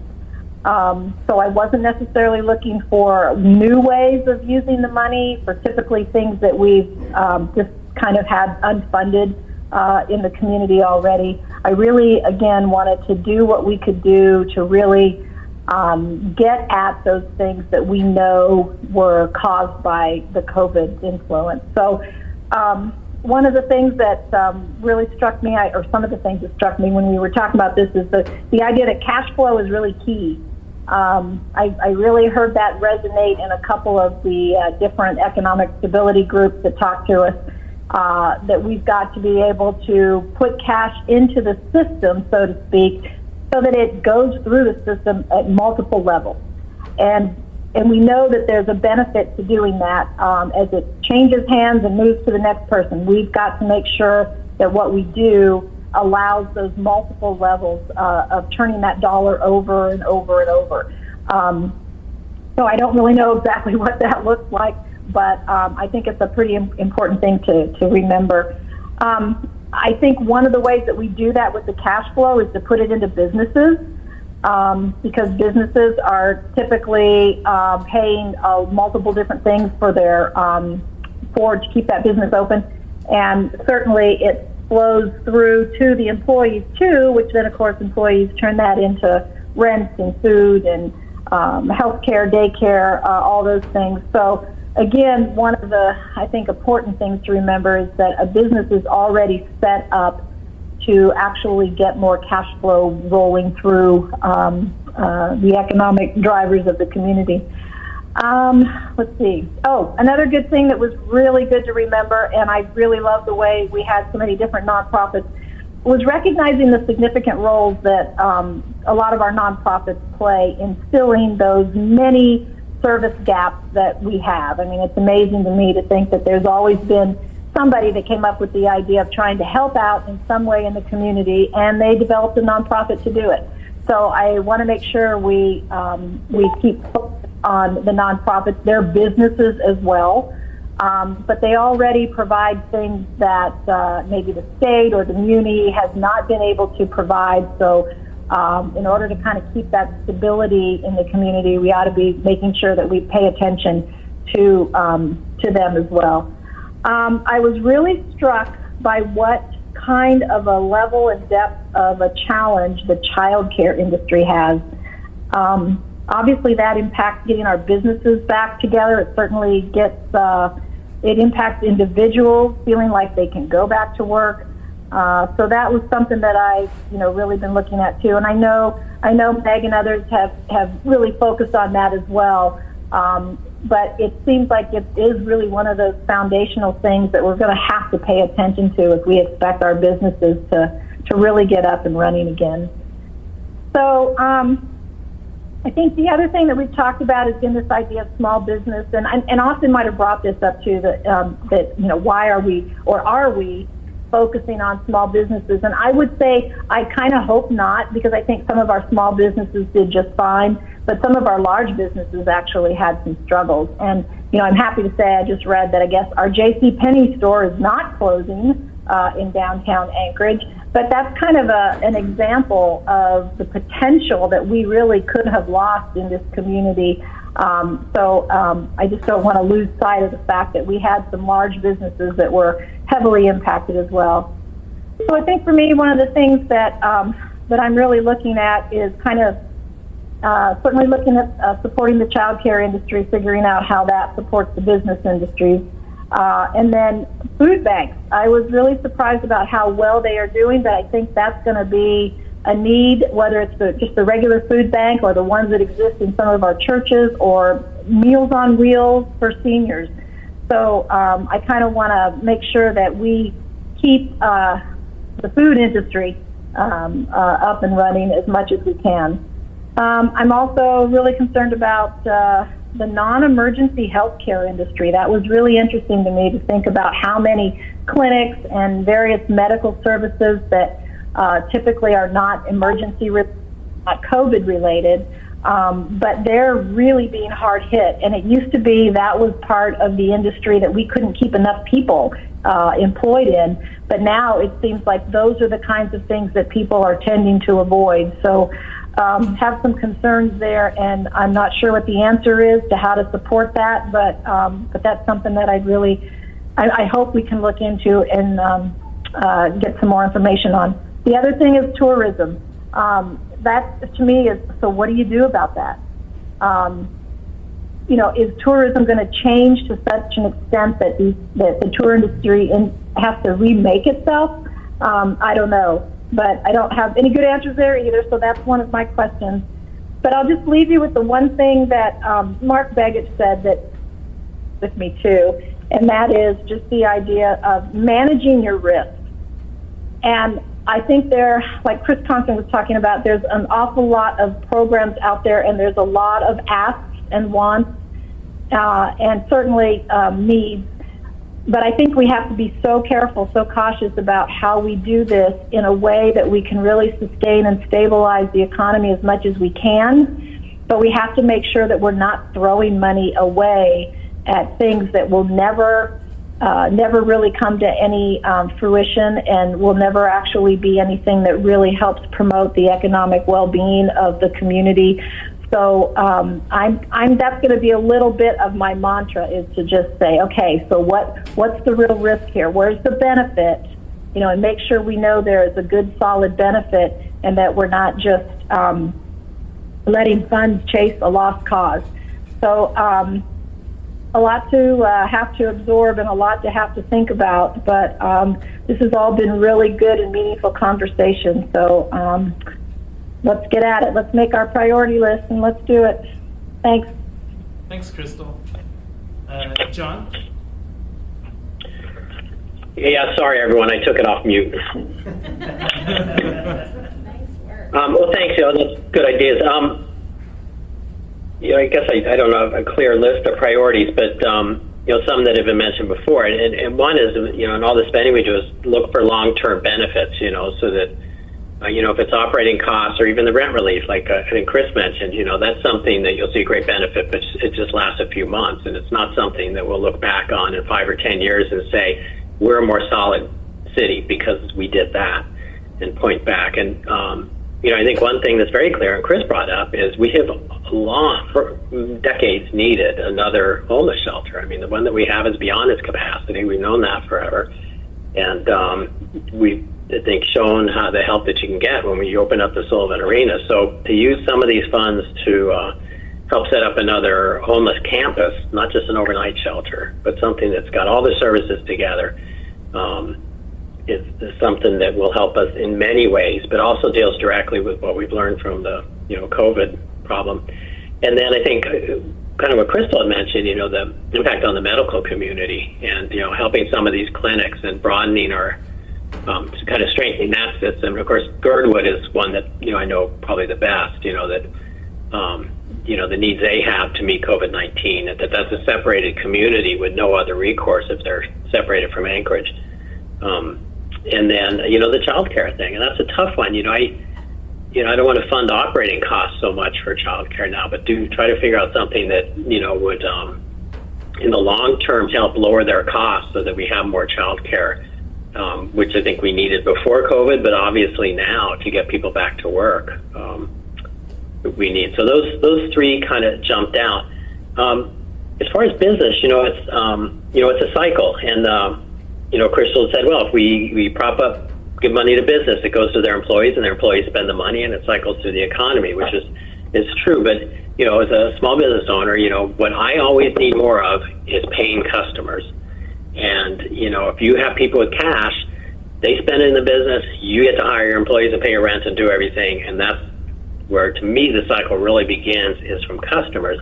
So I wasn't necessarily looking for new ways of using the money for typically things that we've just kind of had unfunded in the community already. I really, again, wanted to do what we could do to really get at those things that we know were caused by the COVID influence. So one of the things that really struck me, or some of the things that struck me when we were talking about this, is the idea that cash flow is really key. I really heard that resonate in a couple of the different economic stability groups that talk to us, that we've got to be able to put cash into the system, so to speak, so that it goes through the system at multiple levels. And we know that there's a benefit to doing that as it changes hands and moves to the next person. We've got to make sure that what we do allows those multiple levels of turning that dollar over and over and over. So I don't really know exactly what that looks like, but I think it's a pretty important thing to remember. I think one of the ways that we do that with the cash flow is to put it into businesses. Because businesses are typically paying multiple different things for their to keep that business open, and certainly it flows through to the employees too, which then of course employees turn that into rent and food and healthcare, daycare, all those things. So again, one of the I think important things to remember is that a business is already set up to actually get more cash flow rolling through the economic drivers of the community. Let's see. Oh, another good thing that was really good to remember, and I really love the way we had so many different nonprofits, was recognizing the significant roles that a lot of our nonprofits play in filling those many service gaps that we have. I mean, it's amazing to me to think that there's always been somebody that came up with the idea of trying to help out in some way in the community, and they developed a nonprofit to do it. So I want to make sure we keep focused on the nonprofits. They're businesses as well, but they already provide things that maybe the state or the muni has not been able to provide. So in order to kind of keep that stability in the community, we ought to be making sure that we pay attention to them as well. I was really struck by what kind of a level and depth of a challenge the child care industry has. Obviously, that impacts getting our businesses back together. It certainly it impacts individuals feeling like they can go back to work. So that was something that I, really been looking at too. And I know Meg and others have really focused on that as well. But it seems like it is really one of those foundational things that we're going to have to pay attention to if we expect our businesses to really get up and running again. So I think the other thing that we've talked about has been this idea of small business, and Austin might have brought this up too, that why are we focusing on small businesses? And I would say I kind of hope not, because I think some of our small businesses did just fine, but some of our large businesses actually had some struggles. And I'm happy to say I just read that I guess our JCPenney store is not closing in downtown Anchorage, but that's kind of an example of the potential that we really could have lost in this community. So I just don't want to lose sight of the fact that we had some large businesses that were heavily impacted as well. So I think for me, one of the things that I'm really looking at is kind of certainly looking at supporting the child care industry, figuring out how that supports the business industries. And then food banks. I was really surprised about how well they are doing, but I think that's going to be a need, whether it's just the regular food bank or the ones that exist in some of our churches or Meals on Wheels for seniors. So I kind of want to make sure that we keep the food industry up and running as much as we can. I'm also really concerned about the non-emergency healthcare industry. That was really interesting to me to think about how many clinics and various medical services that typically are not emergency, not COVID related, but they're really being hard hit. And it used to be that was part of the industry that we couldn't keep enough people employed in, but now it seems like those are the kinds of things that people are tending to avoid. So have some concerns there, and I'm not sure what the answer is to how to support that, but that's something that I hope we can look into and get some more information on. The other thing is tourism. That to me is, so what do you do about that? is tourism going to change to such an extent that the tour industry has to remake itself? I don't know, but I don't have any good answers there either, so that's one of my questions. But I'll just leave you with the one thing that Mark Begich said that with me too, and that is just the idea of managing your risk. And I think like Chris Thompson was talking about, there's an awful lot of programs out there, and there's a lot of asks and wants, and certainly needs. But I think we have to be so careful, so cautious about how we do this in a way that we can really sustain and stabilize the economy as much as we can. But we have to make sure that we're not throwing money away at things that will never really come to any fruition, and will never actually be anything that really helps promote the economic well-being of the community. So that's going to be a little bit of my mantra, is to just say, okay, so what's the real risk here? Where's the benefit? And make sure we know there is a good, solid benefit, and that we're not just letting funds chase a lost cause. So a lot to have to absorb and a lot to have to think about, but this has all been really good and meaningful conversation. So let's get at it. Let's make our priority list and let's do it. Thanks. Thanks, Crystal. John? Yeah, sorry everyone, I took it off mute. Nice work. Well, thanks. That's good ideas. I guess I don't know a clear list of priorities, but some that have been mentioned before, and one is in all the spending we do is look for long-term benefits, so that if it's operating costs or even the rent relief, like I think Chris mentioned, that's something that you'll see great benefit, but it just lasts a few months, and it's not something that we'll look back on in 5 or 10 years and say we're a more solid city because we did that, and point back. And I think one thing that's very clear, and Chris brought up, is we have for decades needed another homeless shelter. I mean, the one that we have is beyond its capacity. We've known that forever, and we've, I think, shown how the help that you can get when we open up the Sullivan Arena. So to use some of these funds to help set up another homeless campus, not just an overnight shelter, but something that's got all the services together, is something that will help us in many ways, but also deals directly with what we've learned from the COVID problem. And then I think kind of what Crystal had mentioned, the impact on the medical community, and helping some of these clinics and broadening our kind of strengthening that system. And of course, Girdwood is one that I know probably the best. The needs they have to meet COVID-19, and that's a separated community with no other recourse if they're separated from Anchorage. And then the child care thing, and that's a tough one. I don't want to fund operating costs so much for child care now, but do try to figure out something that would in the long term help lower their costs so that we have more child care, which I think we needed before COVID, but obviously now to get people back to work, we need. So those three kind of jumped out. As far as business, it's it's a cycle, and Crystal said, well, if we prop up, give money to business, it goes to their employees, and their employees spend the money, and it cycles through the economy, which is true. But as a small business owner, what I always need more of is paying customers. And if you have people with cash, they spend it in the business, you get to hire your employees and pay your rent and do everything, and that's where, to me, the cycle really begins, is from customers.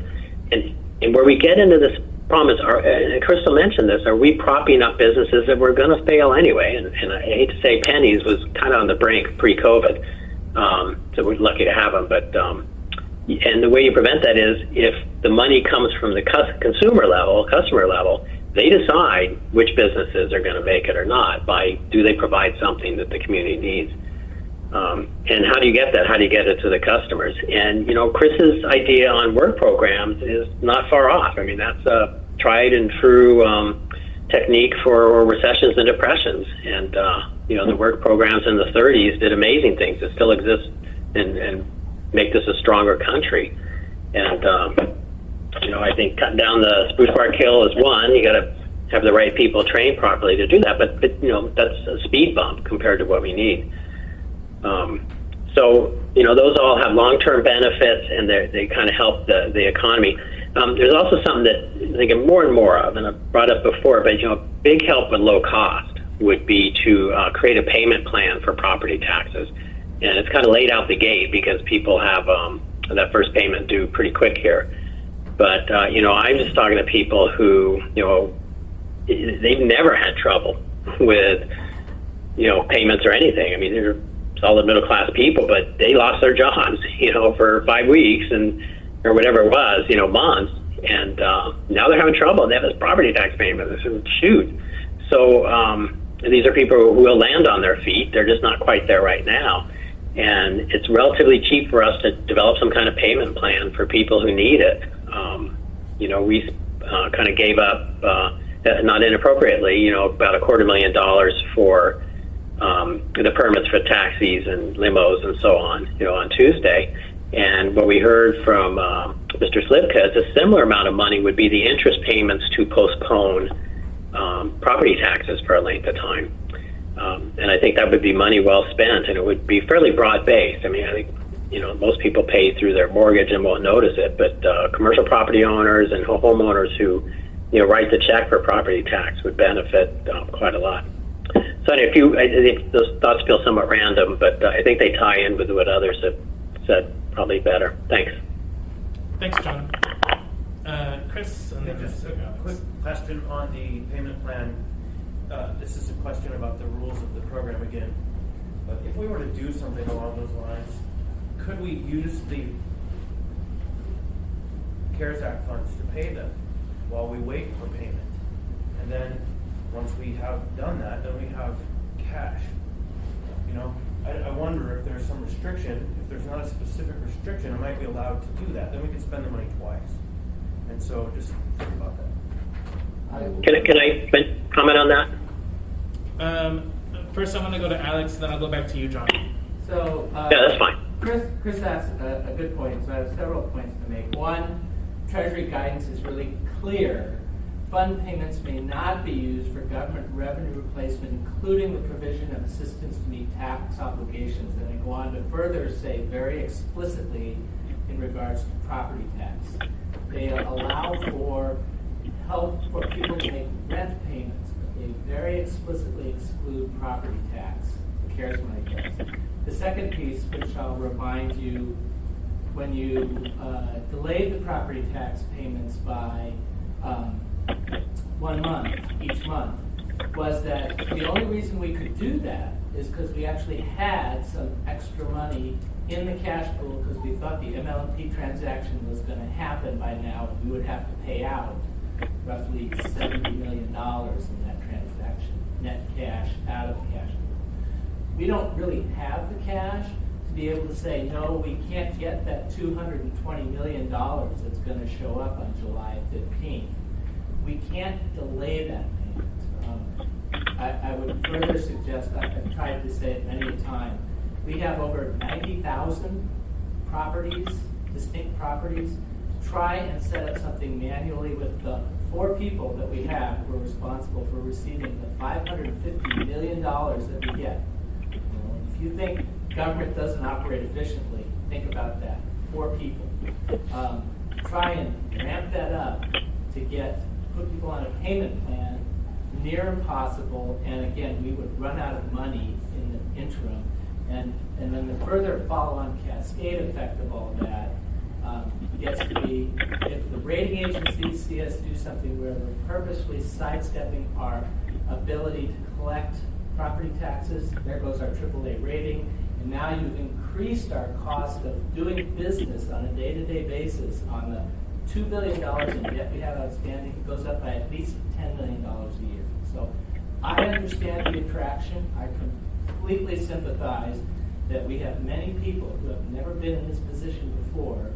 And where we get into this problem is, and Crystal mentioned this, are we propping up businesses that were going to fail anyway? And I hate to say Penny's was kind of on the brink pre-COVID, so we're lucky to have them. But and the way you prevent that is if the money comes from the customer level, they decide which businesses are going to make it or not by do they provide something that the community needs. And how do you get that? How do you get it to the customers? And, Chris's idea on work programs is not far off. I mean, that's a tried and true technique for recessions and depressions. And, the work programs in the 30s did amazing things that still exist and make this a stronger country. And, I think cutting down the Spruce Park Hill is one. You got to have the right people trained properly to do that. But that's a speed bump compared to what we need. So those all have long-term benefits, and they kind of help the economy. there's also something that I'm thinking more and more of, and I've brought up before, but a big help with low cost would be to create a payment plan for property taxes. And it's kind of laid out the gate because people have that first payment due pretty quick here. But, I'm just talking to people who, they've never had trouble with, payments or anything. I mean, they're solid middle class people, but they lost their jobs, for 5 weeks or whatever it was, months. And now they're having trouble and they have this property tax payment. This is shoot. So these are people who will land on their feet. They're just not quite there right now. And it's relatively cheap for us to develop some kind of payment plan for people who need it. We kind of gave up, not inappropriately, about $250,000 for the permits for taxis and limos and so on, on Tuesday. And what we heard from Mr. Slivka is a similar amount of money would be the interest payments to postpone property taxes for a length of time. And I think that would be money well spent, and it would be fairly broad-based. I mean, I think, most people pay through their mortgage and won't notice it, but commercial property owners and homeowners who, write the check for property tax would benefit quite a lot. So I think those thoughts feel somewhat random, but I think they tie in with what others have said probably better. Thanks. Thanks, John. Chris, and then Just a quick question on the payment plan. This is a question about the rules of the program again. But if we were to do something along those lines, could we use the CARES Act funds to pay them while we wait for payment? And then once we have done that, then we have cash. I wonder if there's some restriction. If there's not a specific restriction, I might be allowed to do that. Then we can spend the money twice. And so just think about that. Can I comment on that? First, I'm going to go to Alex, then I'll go back to you, John. So Yeah, that's fine. Chris asked a good point, so I have several points to make. One, Treasury guidance is really clear. Fund payments may not be used for government revenue replacement, including the provision of assistance to meet tax obligations. And I go on to further say very explicitly in regards to property tax. They allow for help for people to make rent payments, but they very explicitly exclude property tax. The CARES money does. The second piece, which I'll remind you, when you delayed the property tax payments by 1 month, each month, was that the only reason we could do that is because we actually had some extra money in the cash pool because we thought the MLMP transaction was going to happen by now, and we would have to pay out roughly $70 million in that transaction, net cash out of the cash pool. We don't really have the cash to be able to say, no, we can't get that $220 million that's going to show up on July 15th. We can't delay that payment. I would further suggest, I've tried to say it many a time, we have over 90,000 properties, distinct properties. Try and set up something manually with the 4 people that we have who are responsible for receiving the $550 million that we get. If you think government doesn't operate efficiently, think about that. 4 people. Try and ramp that up to put people on a payment plan, near impossible, and again, we would run out of money in the interim. And then the further follow-on cascade effect of all of that gets to be, if the rating agencies see us do something where we're purposely sidestepping our ability to collect property taxes, there goes our AAA rating, and now you've increased our cost of doing business on a day-to-day basis on the $2 billion in debt we have outstanding. It goes up by at least $10 million a year. So I understand the attraction. I completely sympathize that we have many people who have never been in this position before,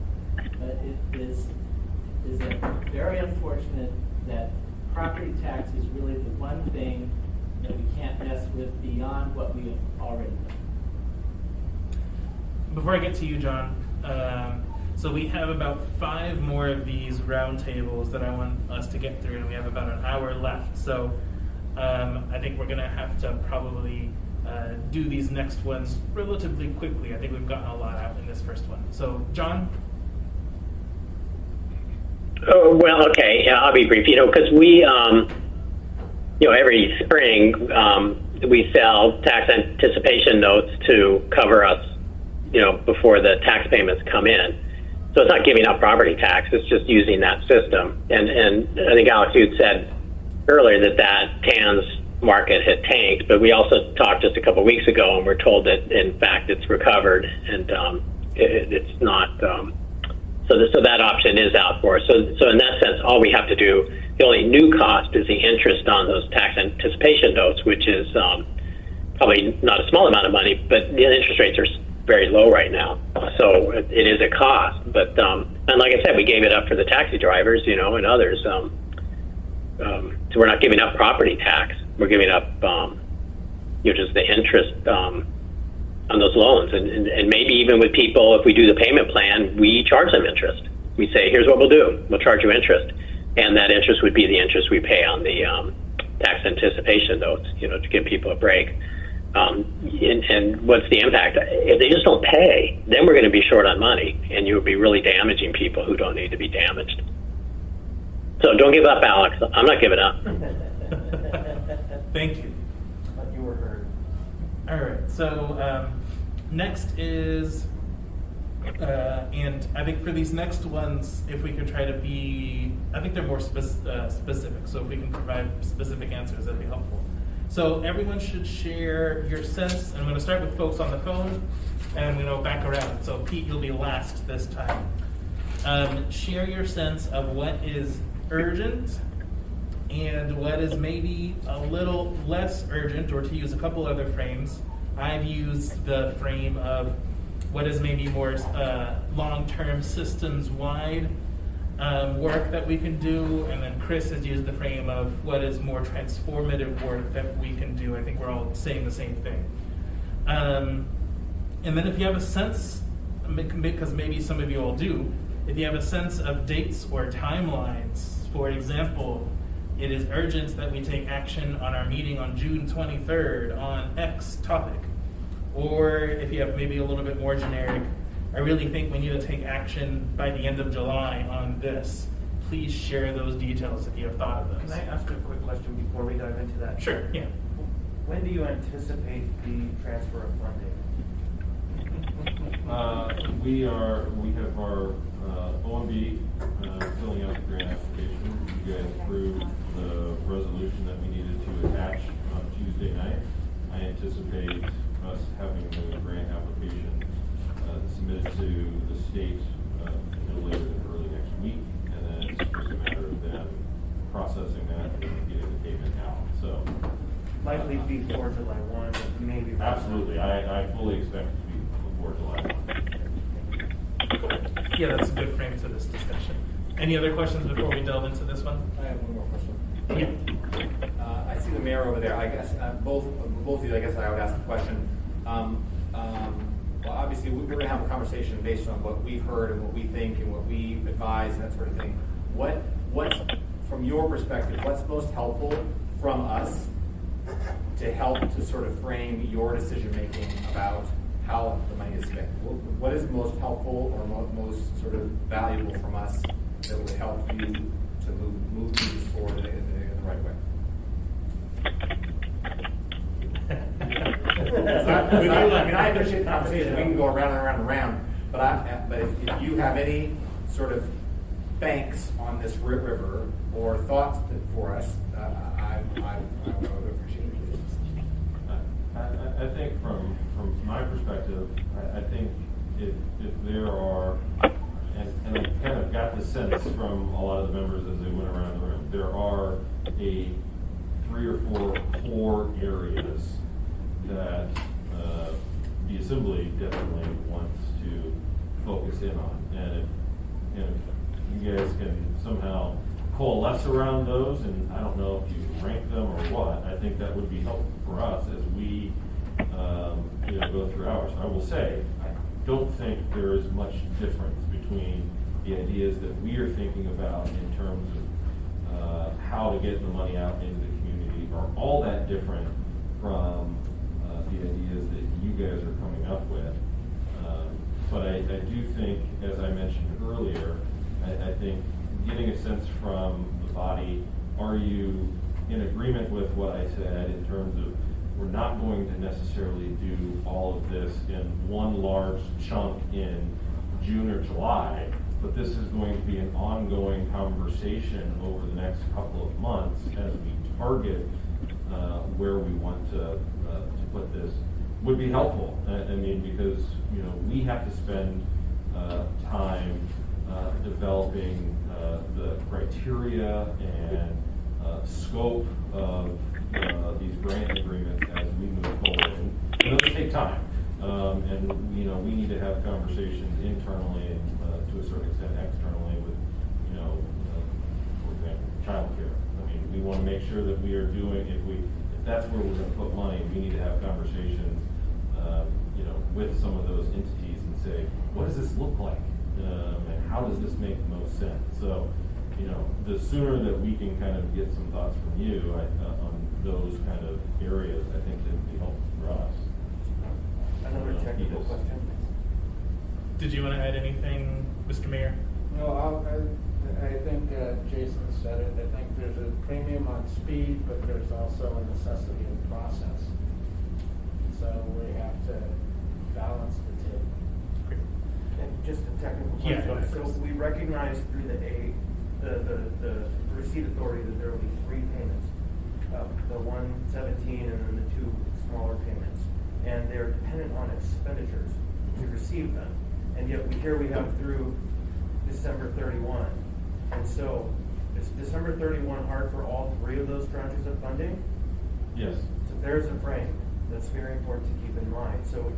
but it is very unfortunate that property tax is really the one thing that we can't mess with beyond what we have already done. Before I get to you, John, so we have about 5 more of these roundtables that I want us to get through, and we have about an hour left. So I think we're going to have to probably do these next ones relatively quickly. I think we've gotten a lot out in this first one. So, John? Oh, well, okay, yeah, I'll be brief. Because we, every spring we sell tax anticipation notes to cover us, before the tax payments come in. So it's not giving up property tax; it's just using that system. And I think Alex, you'd said earlier that TAN's market had tanked, but we also talked just a couple of weeks ago, and we're told that in fact it's recovered, and it's not. So that option is out for us. So in that sense, all we have to do, the only new cost is the interest on those tax anticipation notes, which is probably not a small amount of money, but the interest rates are very low right now. So it is a cost. But and like I said, we gave it up for the taxi drivers, and others. So we're not giving up property tax. We're giving up, just the interest on those loans. And maybe even with people, if we do the payment plan, we charge them interest. We say, here's what we'll do. We'll charge you interest. And that interest would be the interest we pay on the tax anticipation notes, to give people a break. And what's the impact? If they just don't pay, then we're going to be short on money, and you would be really damaging people who don't need to be damaged. So don't give up, Alex. I'm not giving up. Thank you. But you were heard. All right. So next is, and I think for these next ones, if we could try to be, I think they're more specific. So if we can provide specific answers, that'd be helpful. So everyone should share your sense. I'm going to start with folks on the phone, and back around. So Pete, you'll be last this time. Share your sense of what is urgent and what is maybe a little less urgent, or to use a couple other frames. I've used the frame of what is maybe more long-term systems-wide work that we can do, and then Chris has used the frame of what is more transformative work that we can do. I think we're all saying the same thing. And then if you have a sense, because maybe some of you all do, if you have a sense of dates or timelines, for example, it is urgent that we take action on our meeting on June 23rd on X topic. Or if you have maybe a little bit more generic, I really think we need to take action by the end of July on this. Please share those details if you have thought of those. Can I ask a quick question before we dive into that? Sure, yeah. When do you anticipate the transfer of funding? We have our OMB filling out the grant application. You guys approved the resolution that we needed to attach on Tuesday night. I anticipate us having the grant application submitted to the state no later than early next week, and then it's just a matter of them processing that and getting the payment out. So likely before July 1, maybe. Absolutely, I fully expect it to be before July 1. Yeah, that's a good frame to this discussion. Any other questions before we delve into this one? I have one more question. Yeah. I see the mayor over there. I guess both of you, I guess I would ask the question. Well, obviously, we're going to have a conversation based on what we've heard and what we think and what we advise and that sort of thing. What's from your perspective, what's most helpful from us to help to sort of frame your decision making about how the money is spent? What is most helpful or most sort of valuable from us that would help you to move things forward in the right way? I appreciate the conversation. We can go around and around and around, but if you have any sort of banks on this river or thoughts for us, I would appreciate it. I think from my perspective, I think if there are, and I kind of got the sense from a lot of the members as they went around the room, there are 3 or 4 core areas that the Assembly definitely wants to focus in on. And if you guys can somehow coalesce around those, and I don't know if you can rank them or what, I think that would be helpful for us as we go through ours. I will say, I don't think there is much difference between the ideas that we are thinking about in terms of how to get the money out into the community are all that different from the ideas that you guys are coming up with. But I do think, as I mentioned earlier, I think getting a sense from the body, are you in agreement with what I said in terms of we're not going to necessarily do all of this in one large chunk in June or July, but this is going to be an ongoing conversation over the next couple of months as we target where we want to put this, would be helpful. I mean, because we have to spend time developing the criteria and scope of these grant agreements as we move forward. And those take time. And we need to have conversations internally and to a certain extent externally with, for example, childcare. I mean, we want to make sure that we are doing, if that's where we're going to put money, we need to have conversations, with some of those entities and say, what does this look like? And how does this make the most sense? So, the sooner that we can kind of get some thoughts from you on those kind of areas, I think it would be helpful for us. Another technical question. Did you want to add anything, Mr. Mayor? No, I think Jason said it. I think there's a premium on speed, but there's also a necessity of process. So we have to balance the two. And just a technical Yeah, question. So we recognize through the receipt authority that there will be 3 payments, the 117 and then the 2 smaller payments, and they're dependent on expenditures to receive them. And yet we have through December 31. And so is December 31 hard for all 3 of those tranches of funding? Yes. So there's a frame that's very important to keep in mind. So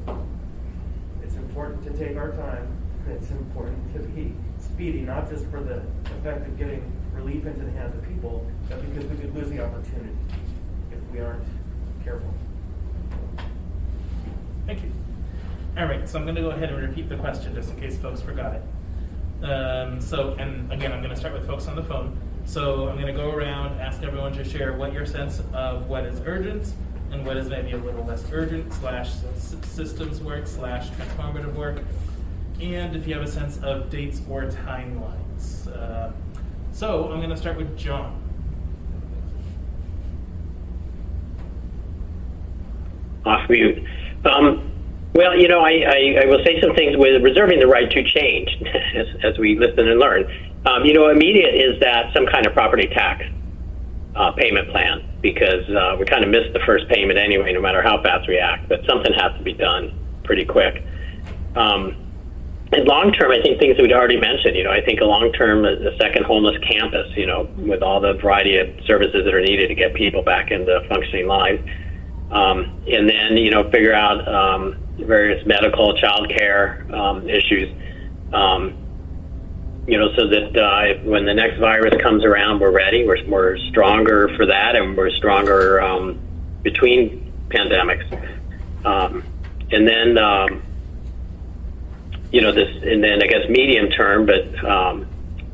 it's important to take our time. It's important to be speedy, not just for the effect of getting relief into the hands of people, but because we could lose the opportunity if we aren't careful. Thank you. All right, so I'm going to go ahead and repeat the question just in case folks forgot it. And again, I'm going to start with folks on the phone. So I'm going to go around, ask everyone to share what your sense of what is urgent and what is maybe a little less urgent / systems work / transformative work, and if you have a sense of dates or timelines. So I'm going to start with John. Off mute. Well, I will say some things with reserving the right to change as we listen and learn. Immediate is that some kind of property tax payment plan, because we kind of missed the first payment anyway, no matter how fast we act, but something has to be done pretty quick. And long term, I think things that we'd already mentioned, I think a long term, a second homeless campus, with all the variety of services that are needed to get people back into functioning lives. And then, figure out various medical, child care issues, so that when the next virus comes around, we're ready. We're stronger for that, and we're stronger between pandemics. And then, and then I guess medium term, but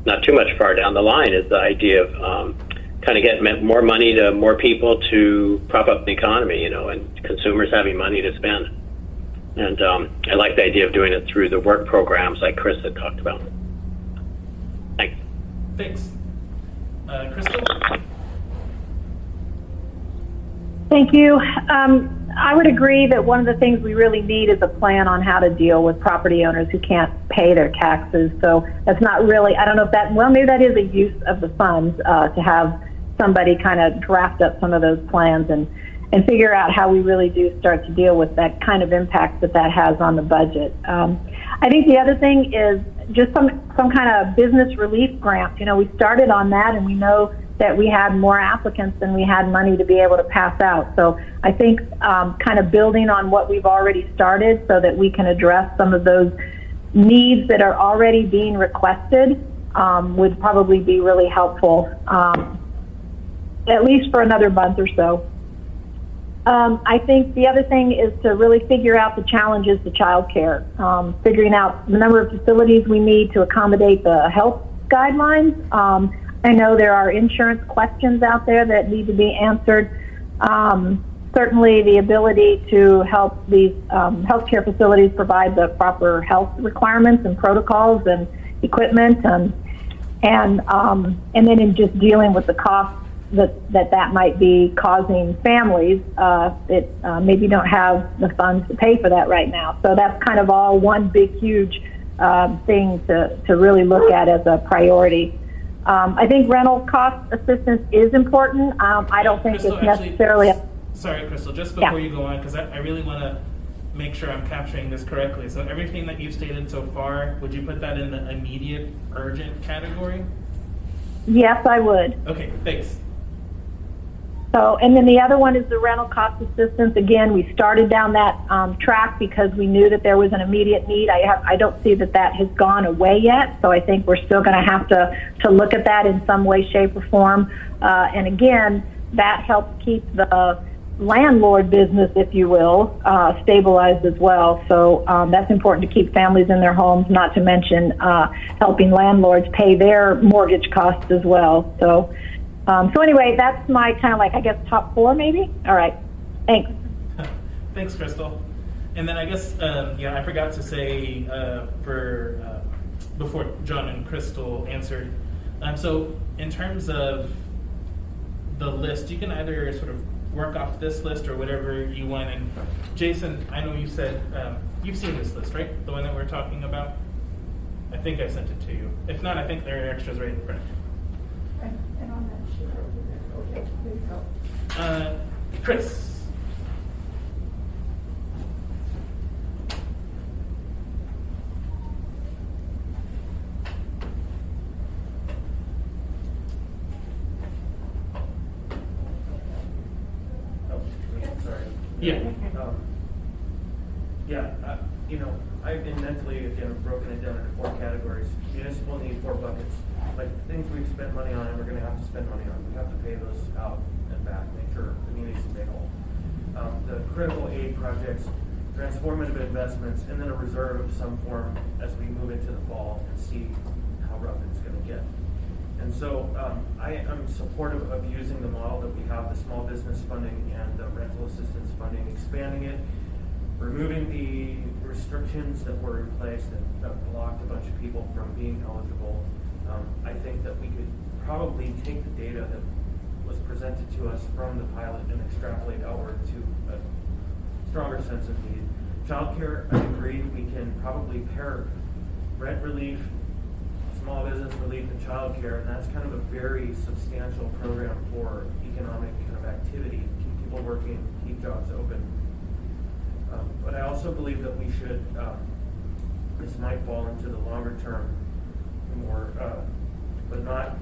not too much far down the line, is the idea of kind of getting more money to more people to prop up the economy, and consumers having money to spend. And I like the idea of doing it through the work programs like Chris had talked about. Thanks. Thanks. Crystal? Thank you. I would agree that one of the things we really need is a plan on how to deal with property owners who can't pay their taxes. So that's not really, I don't know if that, well, maybe that is a use of the funds to have somebody kind of draft up some of those plans and figure out how we really do start to deal with that kind of impact that has on the budget. I think the other thing is just some kind of business relief grant. We started on that, and we know that we had more applicants than we had money to be able to pass out. So I think kind of building on what we've already started so that we can address some of those needs that are already being requested would probably be really helpful, at least for another month or so. I think the other thing is to really figure out the challenges to childcare, figuring out the number of facilities we need to accommodate the health guidelines. I know there are insurance questions out there that need to be answered. Certainly the ability to help these healthcare facilities provide the proper health requirements and protocols and equipment. and then in just dealing with the costs that might be causing families that maybe don't have the funds to pay for that right now. So that's kind of all one big, huge thing to really look at as a priority. I think rental cost assistance is important. I don't think Crystal, it's necessarily. Sorry, Crystal, just before Yeah. you go on, because I really want to make sure I'm capturing this correctly. So everything that you've stated so far, would you put that in the immediate urgent category? Yes, I would. Okay, thanks. So, and then the other one is the rental cost assistance. Again, we started down that track because we knew that there was an immediate need. I don't see that has gone away yet. So I think we're still going to have to look at that in some way, shape, or form. And again, that helps keep the landlord business, if you will, stabilized as well. So that's important to keep families in their homes, not to mention helping landlords pay their mortgage costs as well. So anyway, that's my kind of I guess, top 4 maybe. All right. Thanks. Thanks, Crystal. And then I guess, I forgot to say before John and Crystal answered. So in terms of the list, you can either sort of work off this list or whatever you want. And Jason, I know you said you've seen this list, right? The one that we're talking about? I think I sent it to you. If not, I think there are extras right in front of you. And on that sheet over there. Okay, there you go. Chris. Sorry. Yeah. I've been mentally, again, broken it down into 4 categories. Municipal need 4 buckets. Like things we've spent money on and we're going to have to spend money on. We have to pay those out and back, make sure the community's stay whole. The critical aid projects, transformative investments, and then a reserve of some form as we move into the fall and see how rough it's going to get. And so I am supportive of using the model that we have, the small business funding and the rental assistance funding, expanding it, removing the restrictions that were in place that blocked a bunch of people from being eligible. I think that we could probably take the data that was presented to us from the pilot and extrapolate outward to a stronger sense of need. Childcare, I agree, we can probably pair rent relief, small business relief, and childcare, and that's kind of a very substantial program for economic kind of activity, keep people working, keep jobs open. But I also believe that we should, this might fall into the longer term, more, but not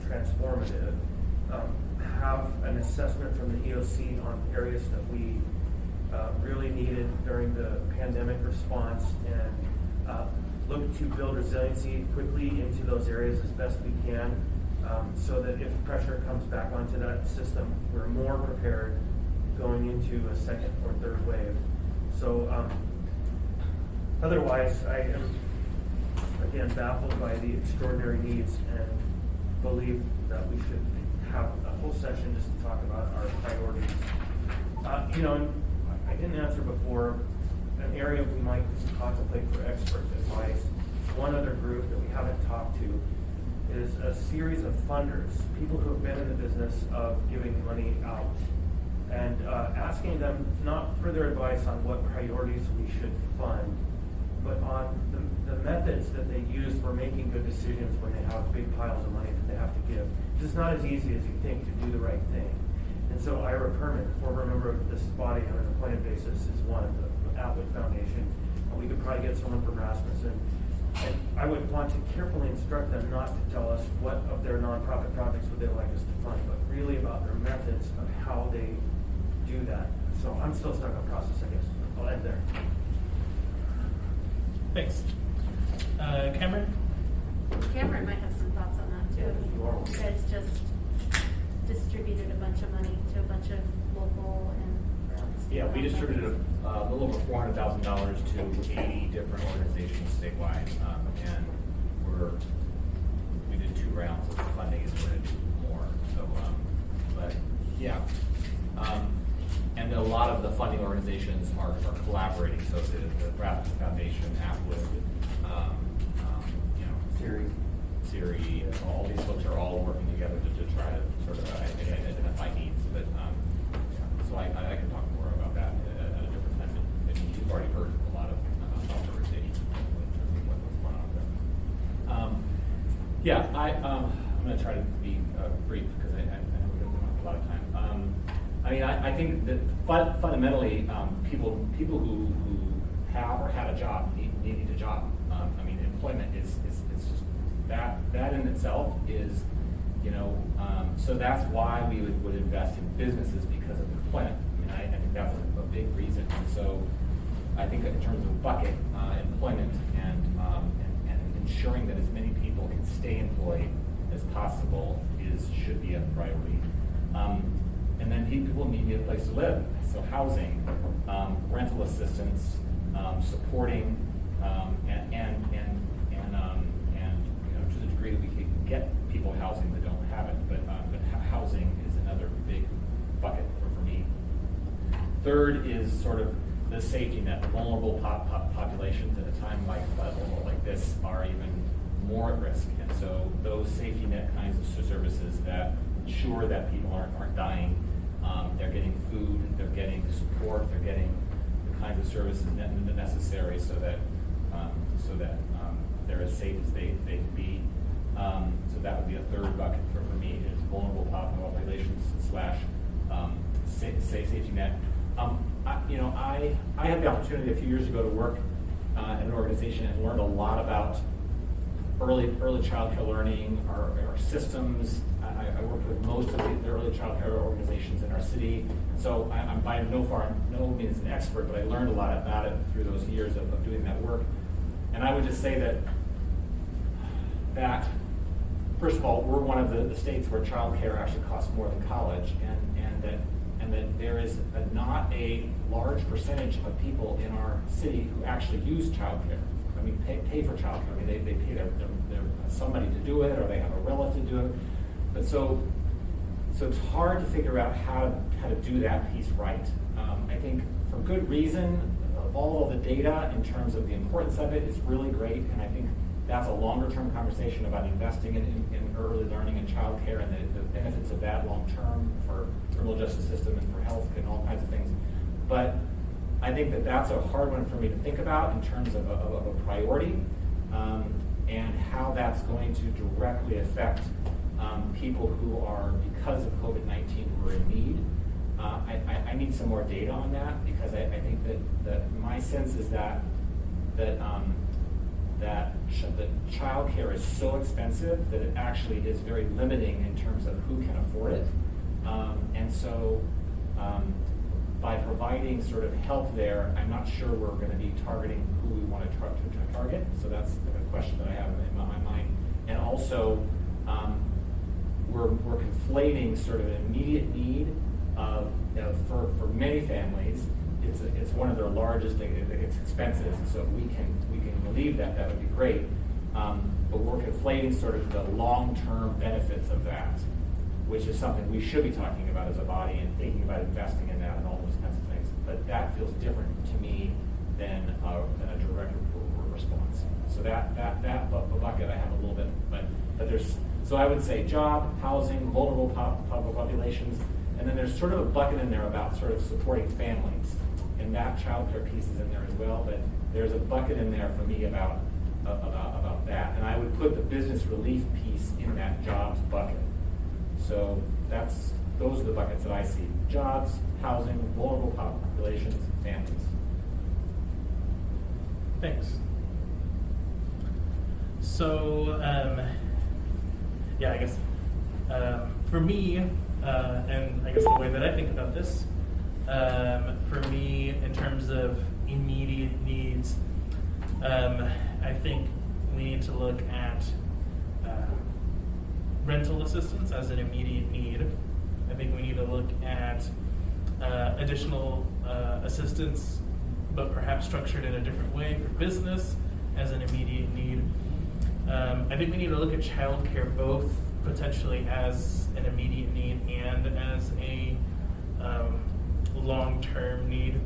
transformative, have an assessment from the EOC on areas that we really needed during the pandemic response and look to build resiliency quickly into those areas as best we can so that if pressure comes back onto that system, we're more prepared going into a second or third wave. So otherwise, I am, again, baffled by the extraordinary needs and believe that we should have a whole session just to talk about our priorities. I didn't answer before, an area we might contemplate for expert advice. One other group that we haven't talked to is a series of funders, people who have been in the business of giving money out, and asking them not for their advice on what priorities we should fund, but on the methods that they use for making good decisions when they have big piles of money that they have to give. It's not as easy as you think to do the right thing. And so Ira Perman, former member of this body on an appointed basis, is one, the Atwood Foundation. We could probably get someone from Rasmussen. And I would want to carefully instruct them not to tell us what of their nonprofit projects would they like us to fund, but really about their methods of how they do that. So I'm still stuck on process, I guess. I'll end there. Thanks. Cameron? Cameron might have some thoughts on that too. You guys just distributed a bunch of money to a bunch of local and state. Yeah, we distributed a little over $400,000 to 80 different organizations statewide, and we did 2 rounds of funding, and we're going to do more. So, but yeah, and a lot of the funding organizations are collaborating. So the Rasmussen Foundation, Atwood, Series. Siri, all these folks are all working together to try to sort of identify needs. But so I can talk more about that at a different time. I mean, you've already heard a lot of authorization in terms of what's going on there. I'm going to try to be brief because I know we don't have a lot of time. I think that fundamentally, people who have or had a job need a job. Employment is just that in itself is, so that's why we would invest in businesses because of employment. I think that's a big reason. So I think in terms of bucket, employment and ensuring that as many people can stay employed as possible should be a priority. And then people need a place to live. So housing, rental assistance, supporting, and to the degree that we can get people housing that don't have it. But housing is another big bucket for me. Third is sort of the safety net. The vulnerable populations at a time like this are even more at risk, and so those safety net kinds of services that ensure that people aren't dying, they're getting food, they're getting support, they're getting the kinds of services necessary so that they're as safe as they can be. So that would be a third bucket for me. Is vulnerable populations / safety net. I had the opportunity a few years ago to work at an organization and learned a lot about early childcare learning, our systems. I worked with most of the early childcare organizations in our city, so I'm by no means an expert, but I learned a lot about it through those years of doing that work. And I would just say that first of all, we're one of the states where childcare actually costs more than college, and that there is not a large percentage of people in our city who actually use childcare. Pay for childcare. They pay their somebody to do it, or they have a relative to do it. But so it's hard to figure out how to do that piece right. I think for good reason, all of the data in terms of the importance of it is really great, and I think that's a longer term conversation about investing in early learning and childcare and the benefits of that long term for the criminal justice system and for health and all kinds of things. But I think that's a hard one for me to think about in terms of a priority, and how that's going to directly affect people who are, because of COVID-19, who are in need. I need some more data on that, because I think that my sense is that childcare is so expensive that it actually is very limiting in terms of who can afford it. And so by providing sort of help there, I'm not sure we're going to be targeting who we want to target. So that's the question that I have in my mind. And also, we're conflating sort of an immediate need of, for many families, it's one of their largest expenses. So if we can relieve that would be great. But we're conflating sort of the long-term benefits of that, which is something we should be talking about as a body and thinking about investing in that and all those kinds of things. But that feels different to me than a direct response. So that bucket I have a little bit, but there's, so I would say job, housing, vulnerable populations, and then there's sort of a bucket in there about sort of supporting families, and that childcare piece is in there as well. But there's a bucket in there for me about that, and I would put the business relief piece in that jobs bucket. So those are the buckets that I see: jobs, housing, vulnerable populations, families. Thanks. So, I guess for me, and I guess the way that I think about this, for me, in terms of immediate needs, I think we need to look at rental assistance as an immediate need. I think we need to look at additional assistance, but perhaps structured in a different way for business as an immediate need. I think we need to look at childcare both potentially as an immediate need and as a long-term need.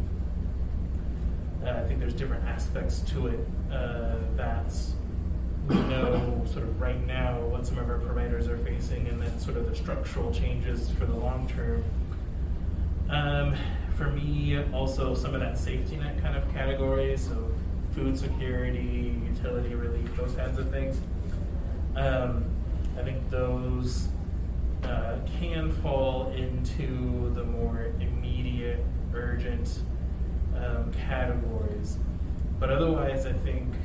I think there's different aspects to it that we know sort of right now what some of our providers are facing, and then sort of the structural changes for the long term. For me, also some of that safety net kind of categories, so food security, utility relief, those kinds of things. I think those can fall into the more immediate, urgent categories. But otherwise, I think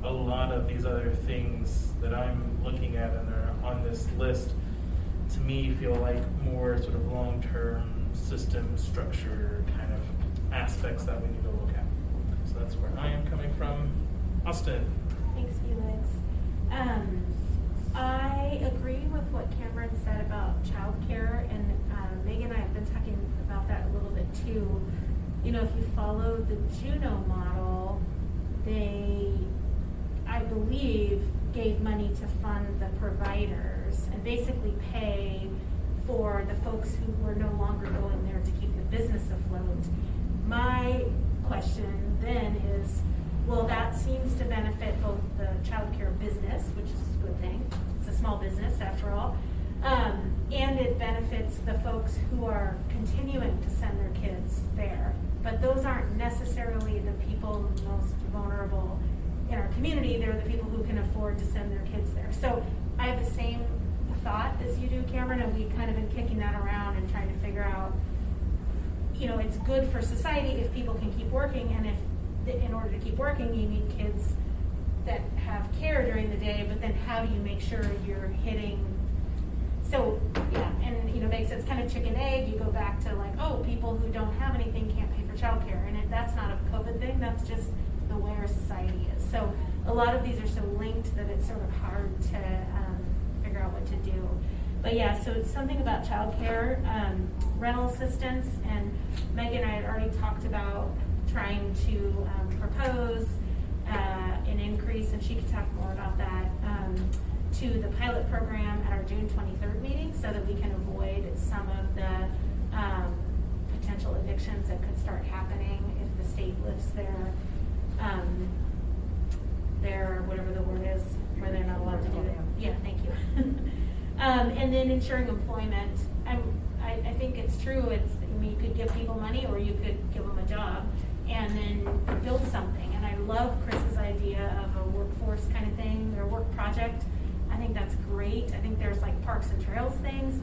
a lot of these other things that I'm looking at and are on this list, to me, feel like more sort of long-term system structure kind of aspects that we need to look at. So that's where I am coming from. Austin. Thanks, Felix. I agree with what Cameron said about childcare, and Megan and I have been talking about that a little bit too. You know, if you follow the Juno model, they, I believe, gave money to fund the providers and basically pay for the folks who were no longer going there to keep the business afloat. My question then is, well, that seems to benefit both the childcare business, which is a good thing. It's a small business after all. And it benefits the folks who are continuing to send their kids there. But those aren't necessarily the people most vulnerable in our community. They're the people who can afford to send their kids there. So I have the same thought as you do, Cameron, and we've kind of been kicking that around and trying to figure out, you know, it's good for society if people can keep working, and if in order to keep working, you need kids that have care during the day, but then how do you make sure you're hitting? So, yeah, and, you know, makes sense, kind of chicken egg. You go back to like, oh, people who don't have anything can't pay for childcare, and that's not a COVID thing, that's just the way our society is. So a lot of these are so linked that it's sort of hard to figure out what to do. But yeah, so it's something about childcare, rental assistance, and Megan and I had already talked about trying to propose an increase, and she could talk more about that, to the pilot program at our June 23rd meeting, so that we can avoid some of the potential evictions that could start happening if the state lifts their whatever the word is, where they're not allowed to do it. Yeah, thank you. And then ensuring employment. I think it's true. I mean, you could give people money, or you could give them a job, and then build something. And I love Chris's idea of a workforce kind of thing, or a work project. I think that's great. I think there's like parks and trails things.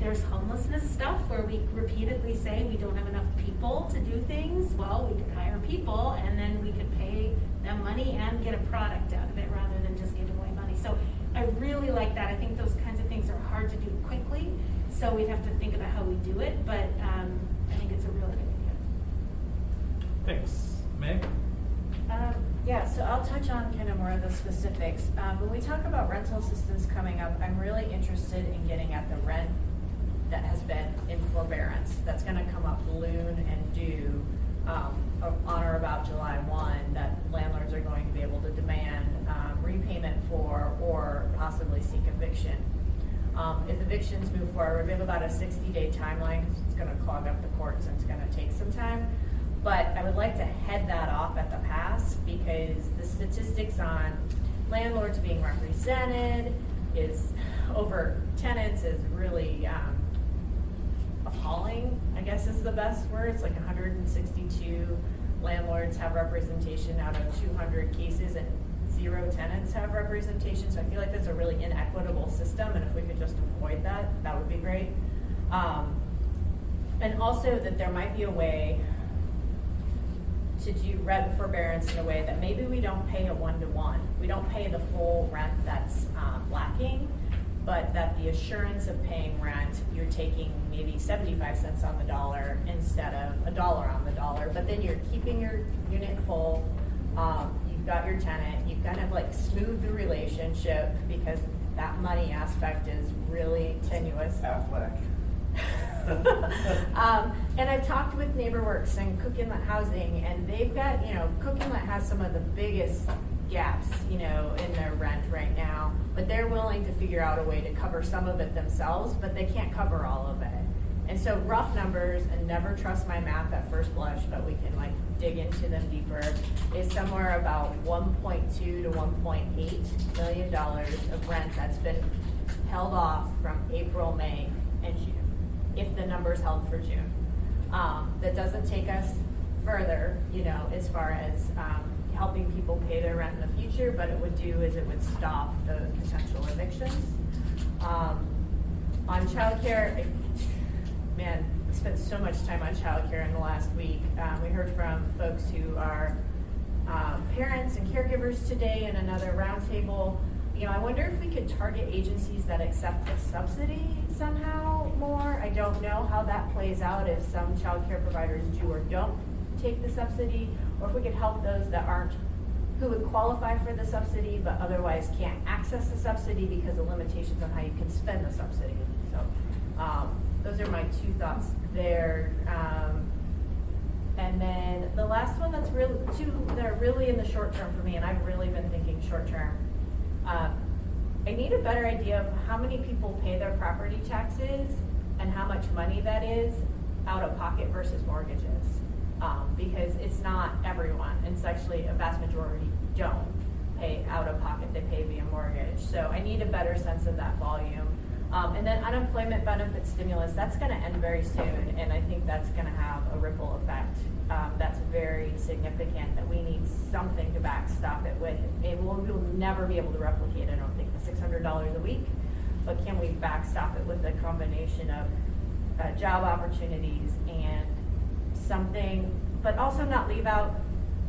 There's homelessness stuff where we repeatedly say we don't have enough people to do things. Well, we could hire people, and then we could pay them money and get a product out of it rather than just giving away money. So I really like that. I think those kinds of things are hard to do quickly, so we'd have to think about how we do it, but I think it's a really good idea. Thanks. Meg? Yeah, so I'll touch on kind of more of the specifics. When we talk about rental assistance coming up, I'm really interested in getting at the rent that has been in forbearance. That's going to come up balloon and due on or about July 1, that landlords are going to be able to demand repayment for, or possibly seek eviction. If evictions move forward, we have about a 60-day timeline, because it's going to clog up the courts and it's going to take some time. But I would like to head that off at the pass, because the statistics on landlords being represented is over tenants is really appalling, I guess is the best word. It's like 162 landlords have representation out of 200 cases, and 0 tenants have representation. So I feel like that's a really inequitable system, and if we could just avoid that, that would be great. And also that there might be a way to do rent forbearance in a way that maybe we don't pay a 1-to-1. We don't pay the full rent that's lacking, but that the assurance of paying rent, you're taking maybe 75 cents on the dollar instead of $1 on the dollar, but then you're keeping your unit full, you've got your tenant, you've kind of like smoothed the relationship, because that money aspect is really tenuous. Affleck. And I've talked with NeighborWorks and Cook Inlet Housing, and they've got, you know, Cook Inlet has some of the biggest gaps, you know, in their rent right now, but they're willing to figure out a way to cover some of it themselves, but they can't cover all of it. And so rough numbers, and never trust my math at first blush, but we can like dig into them deeper, is somewhere about $1.2 to $1.8 million of rent that's been held off from April, May, and June, if the numbers held for June. That doesn't take us further, you know, as far as helping people pay their rent in the future, but it would do is it would stop the potential evictions. On childcare, man, we spent so much time on childcare in the last week. We heard from folks who are parents and caregivers today in another roundtable. You know, I wonder if we could target agencies that accept the subsidy somehow more. I don't know how that plays out, if some childcare providers do or don't take the subsidy, or if we could help those that aren't, who would qualify for the subsidy but otherwise can't access the subsidy because of limitations on how you can spend the subsidy. So those are my two thoughts there. And then the last one that's really, two that are really in the short term for me, and I've really been thinking short term. I need a better idea of how many people pay their property taxes and how much money that is out of pocket versus mortgages. Because it's not everyone. It's actually a vast majority don't pay out of pocket, they pay via mortgage. So I need a better sense of that volume. And then unemployment benefit stimulus, that's gonna end very soon, and I think that's gonna have a ripple effect. That's very significant, that we need something to backstop it with. We will never be able to replicate, I don't think, the $600 a week, but can we backstop it with a combination of job opportunities and something, but also not leave out,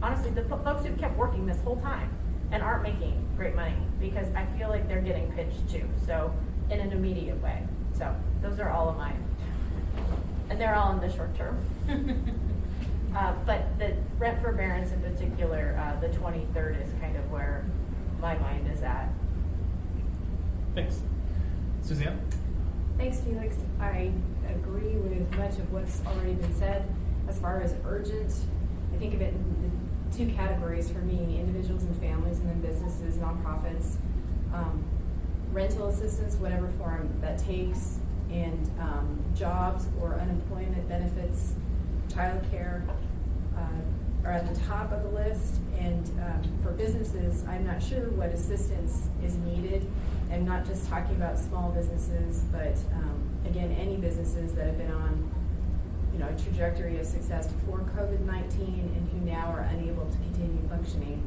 honestly, the folks who've kept working this whole time and aren't making great money, because I feel like they're getting pinched too, so in an immediate way. So those are all of mine. And they're all in the short term. But the rent forbearance in particular, the 23rd is kind of where my mind is at. Thanks. Suzanne? Thanks, Felix. I agree with much of what's already been said. As far as urgent, I think of it in the two categories for me: individuals and families, and then businesses, nonprofits, rental assistance, whatever form that takes, and jobs or unemployment benefits, childcare are at the top of the list. And for businesses, I'm not sure what assistance is needed. I'm not just talking about small businesses, but again, any businesses that have been on, you know, a trajectory of success before COVID-19 and who now are unable to continue functioning.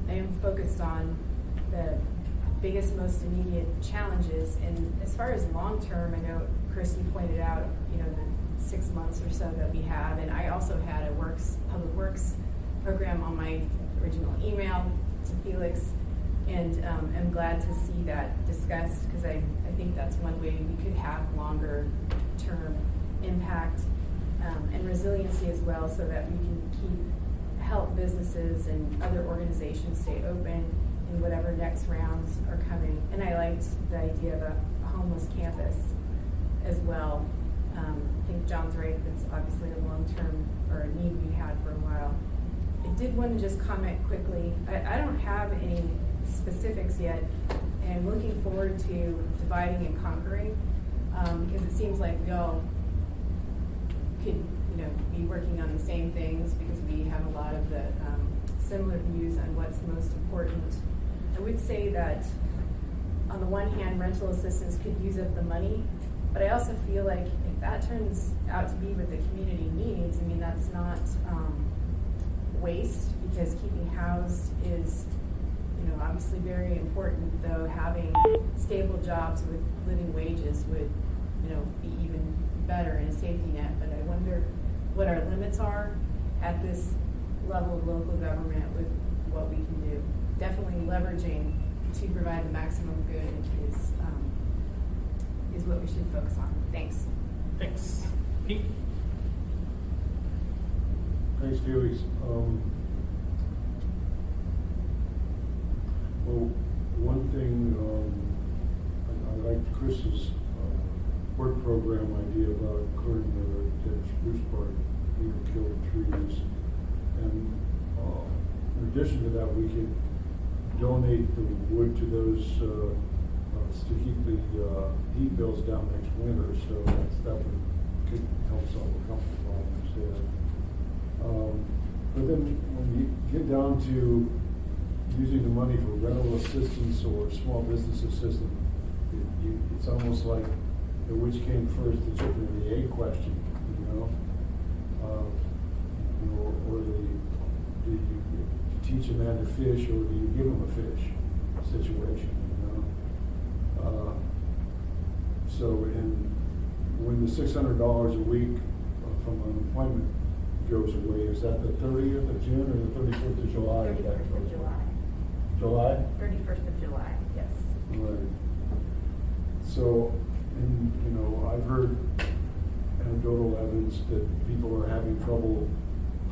I am focused on the biggest, most immediate challenges. And as far as long term, I know Christy pointed out, you know, the 6 months or so that we have, and I also had a public works program on my original email to Felix, and I'm glad to see that discussed, because I think that's one way we could have longer term impact and resiliency as well, so that we can help businesses and other organizations stay open in whatever next rounds are coming. And I liked the idea of a homeless campus as well. I think John's right, it's obviously a long-term or a need we had for a while. I did want to just comment quickly. I don't have any specifics yet, and I'm looking forward to dividing and conquering, because it seems like we all could, you know, be working on the same things, because we have a lot of the similar views on what's most important. I would say that on the one hand, rental assistance could use up the money, but I also feel like if that turns out to be what the community needs, I mean, that's not waste, because keeping housed is, you know, obviously very important, though having stable jobs with living wages would, you know, be even better in a safety net. But I wonder what our limits are at this level of local government with what we can do. Definitely leveraging to provide the maximum good is what we should focus on. Thanks. Thanks. Pete? Thanks, Felix. Well, one thing, I liked Chris's work program idea about clearing the dead spruce bark, killed trees. And in addition to that, we could donate the wood to those it's to keep the heat bills down next winter, so that could help solve a couple of problems there. But then when you get down to using the money for rental assistance or small business assistance, it's almost like which came first, the chicken or the egg question, or do you teach a man to fish or do you give him a fish situation, So when the $600 a week from unemployment goes away, is that the 30th of June or the 31st of July? 31st of July. July? 31st of July, yes. Right. So, I've heard anecdotal evidence that people are having trouble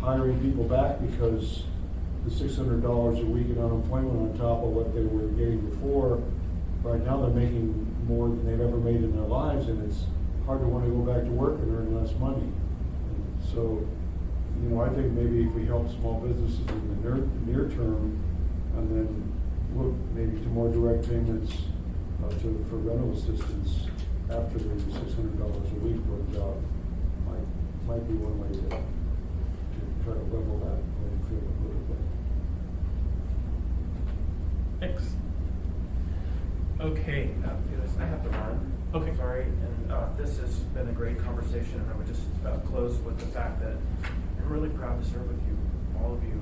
hiring people back because the $600 a week in unemployment on top of what they were getting before, right now they're making more than they've ever made in their lives, and it's hard to want to go back to work and earn less money. And so, I think maybe if we help small businesses in the near term, and then look maybe to more direct payments for rental assistance after the $600 a week runs out, might be one way to try to level that playing field a little bit. Thanks. Okay. Felix, I have to run. Okay. Sorry. And this has been a great conversation. And I would just close with the fact that I'm really proud to serve with you, all of you.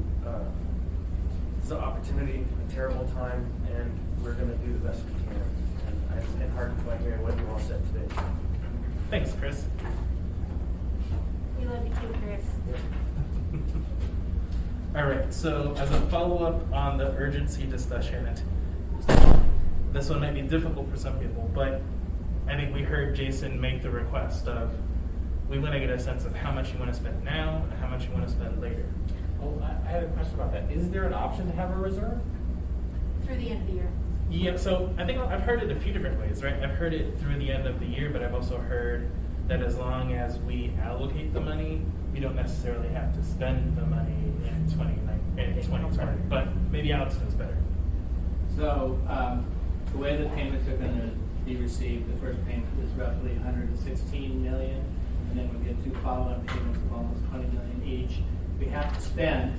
It's an opportunity, a terrible time, and we're going to do the best we can. And I'm heartened by hearing what you all said today. Thanks, Chris. We love you too, Chris. All right, so as a follow-up on the urgency discussion, this one might be difficult for some people, but I think we heard Jason make the request of, we want to get a sense of how much you want to spend now and how much you want to spend later. Oh, I had a question about that. Is there an option to have a reserve? Through the end of the year. Yeah, so I think I've heard it a few different ways, right? I've heard it through the end of the year, but I've also heard that as long as we allocate the money, we don't necessarily have to spend the money in 2020. But maybe Alex knows better. So the way the payments are going to be received, the first payment is roughly $116 million, and then we get two follow-on payments of almost $20 million each. We have to spend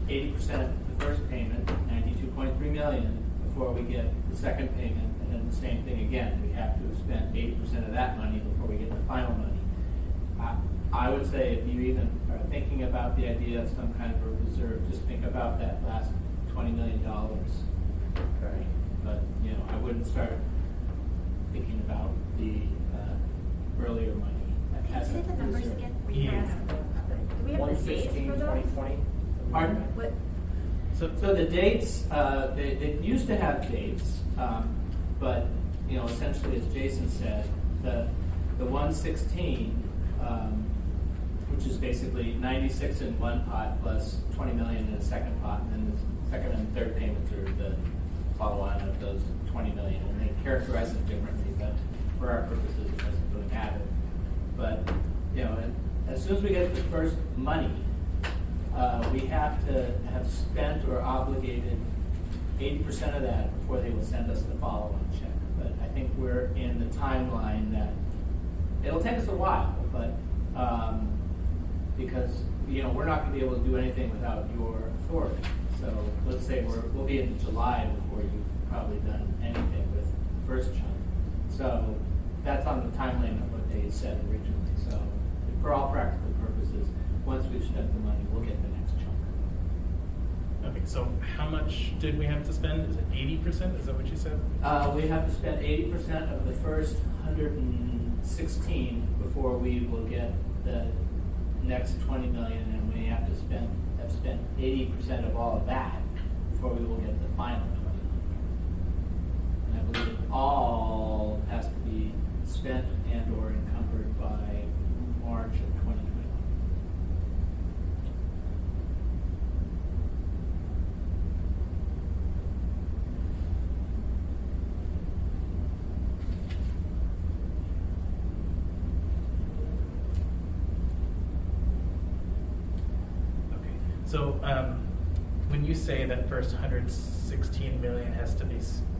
80% of the first payment, $92.3 million, before we get the second payment, and then the same thing again. We have to spend 80% of that money before we get the final money. I would say if you even are thinking about the idea of some kind of a reserve, just think about that last $20 million. Okay? But, I wouldn't start thinking about the earlier money. Can you say the numbers again? Yeah. Do we have the dates for those? 2020? Pardon? What? So the dates, they used to have dates, but, essentially, as Jason said, the 116, which is basically 96 in one pot plus 20 million in a second pot, and then the second and third payments are the follow-on of those 20 million, and they characterize it differently, but for our purposes, it doesn't really matter. But, as soon as we get the first money, we have to have spent or obligated 80% of that before they will send us the follow-on check. But I think we're in the timeline that it'll take us a while, but because we're not going to be able to do anything without your authority. So let's say we'll be into July before you've probably done anything with the first chunk. So that's on the timeline of what they said originally. So for all practical purposes, once we've spent the money, we'll get the next chunk. Okay, so how much did we have to spend? Is it 80%? Is that what you said? We have to spend 80% of the first 116 before we will get the next 20 million, and we have to have spent 80% of all of that before we will get the final 20 million. And I believe it all has to be spent and or encumbered by March of 2021. So when you say that first 116 million has to be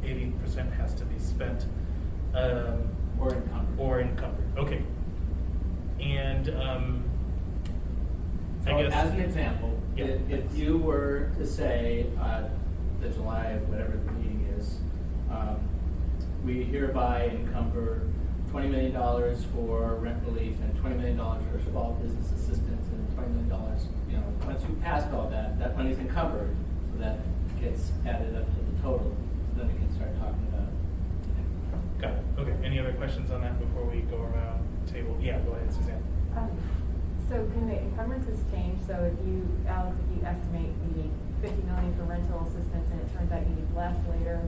80% has to be spent, Or encumbered. Okay. And So I guess as an example, Yeah, if thanks. you were to say, the July, whatever the meeting is, we hereby encumber $20 million for rent relief and $20 million for small business assistance and $20 million, you know, once you passed all that, that money's encumbered, so that gets added up to the total, so then we can start talking about it. Got it. Okay. Any other questions on that before we go around the table? Yeah, go ahead, Suzanne. So can the encumbrances change? So if you, Alex, if you estimate you need 50 million for rental assistance and it turns out you need less later,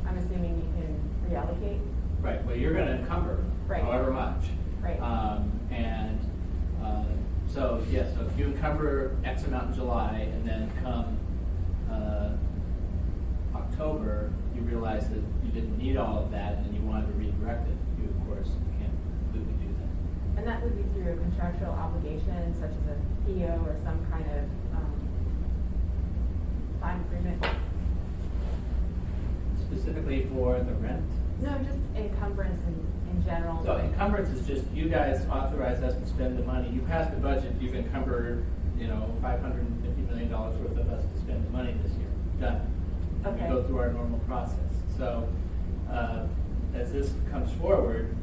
I'm assuming you can reallocate? Right, well, you're gonna encumber Right. however much. Right. So, yes, so if you encumber X amount in July and then come October, you realize that you didn't need all of that and you wanted to redirect it, you of course can't completely do that. And that would be through a contractual obligation such as a PO or some kind of signed agreement? Specifically for the rent? No, just encumbrance in general. So encumbrance is just, you guys authorize us to spend the money, you passed the budget, you've encumbered, you know, $550 million worth of us to spend the money this year, done. Okay. We go through our normal process. So, as this comes forward,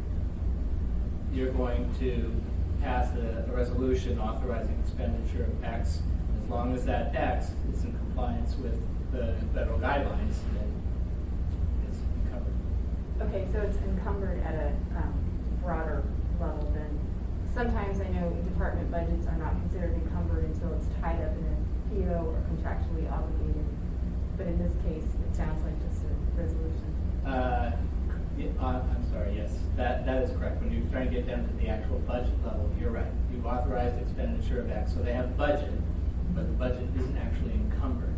you're going to pass a resolution authorizing expenditure of X. As long as that X is in compliance with the federal guidelines, then it's encumbered. Okay, so it's encumbered at a broader level than, sometimes I know department budgets are not considered encumbered until it's tied up in a PO or contractually obligated. But in this case, it sounds like just a resolution. I'm sorry, yes, that is correct. When you're trying to get down to the actual budget level, you're right. You've authorized expenditure of X, so they have budget, but the budget isn't actually encumbered.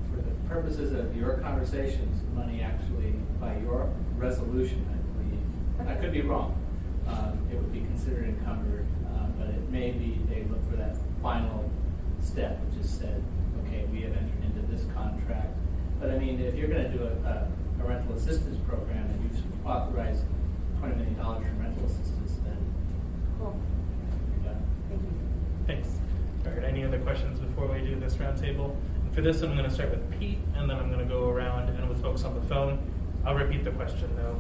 For the purposes of your conversations, the money actually, by your resolution, I believe, I could be wrong, it would be considered encumbered, but it may be they look for that final step, which is said, okay, we have entered into this contract. But I mean, if you're going to do a rental assistance program and you've authorized $20 million for rental assistance, then Cool. you're done. Thank you. Thanks. All right. Any other questions before we do this roundtable? For this one, I'm going to start with Pete, and then I'm going to go around and with folks on the phone. I'll repeat the question though.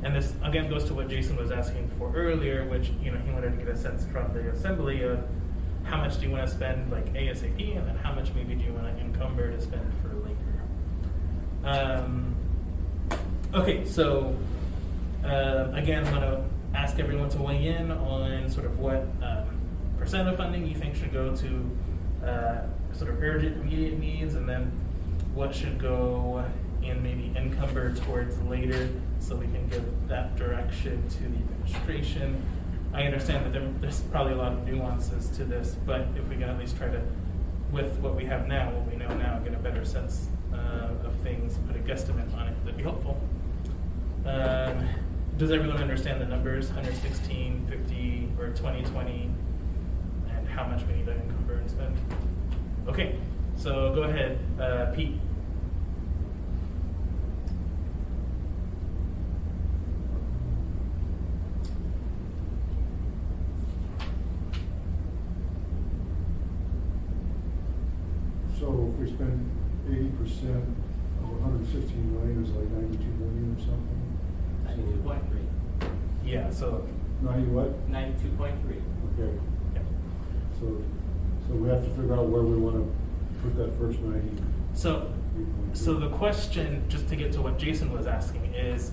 And this again goes to what Jason was asking for earlier, which he wanted to get a sense from the assembly of how much do you want to spend like ASAP, and then how much maybe do you want to encumber to spend for later. Okay, so again, I want to ask everyone to weigh in on sort of what percent of funding you think should go to sort of urgent, immediate needs, and then what should go and maybe encumber towards later, so we can give that direction to the administration. I understand that there's probably a lot of nuances to this, but if we can at least try to, with what we have now, what we know now, get a better sense of things, put a guesstimate on it, that'd be helpful. Does everyone understand the numbers, 116, 50, or 2020, and how much we need to encumber and spend? Okay, so go ahead, Pete. So if we spend 80% of 116 million is like 92 million or something? 92.3. Yeah, so 90 what? 92.3. Okay. yeah. So we have to figure out where we want to put that first 90. So the question, just to get to what Jason was asking, is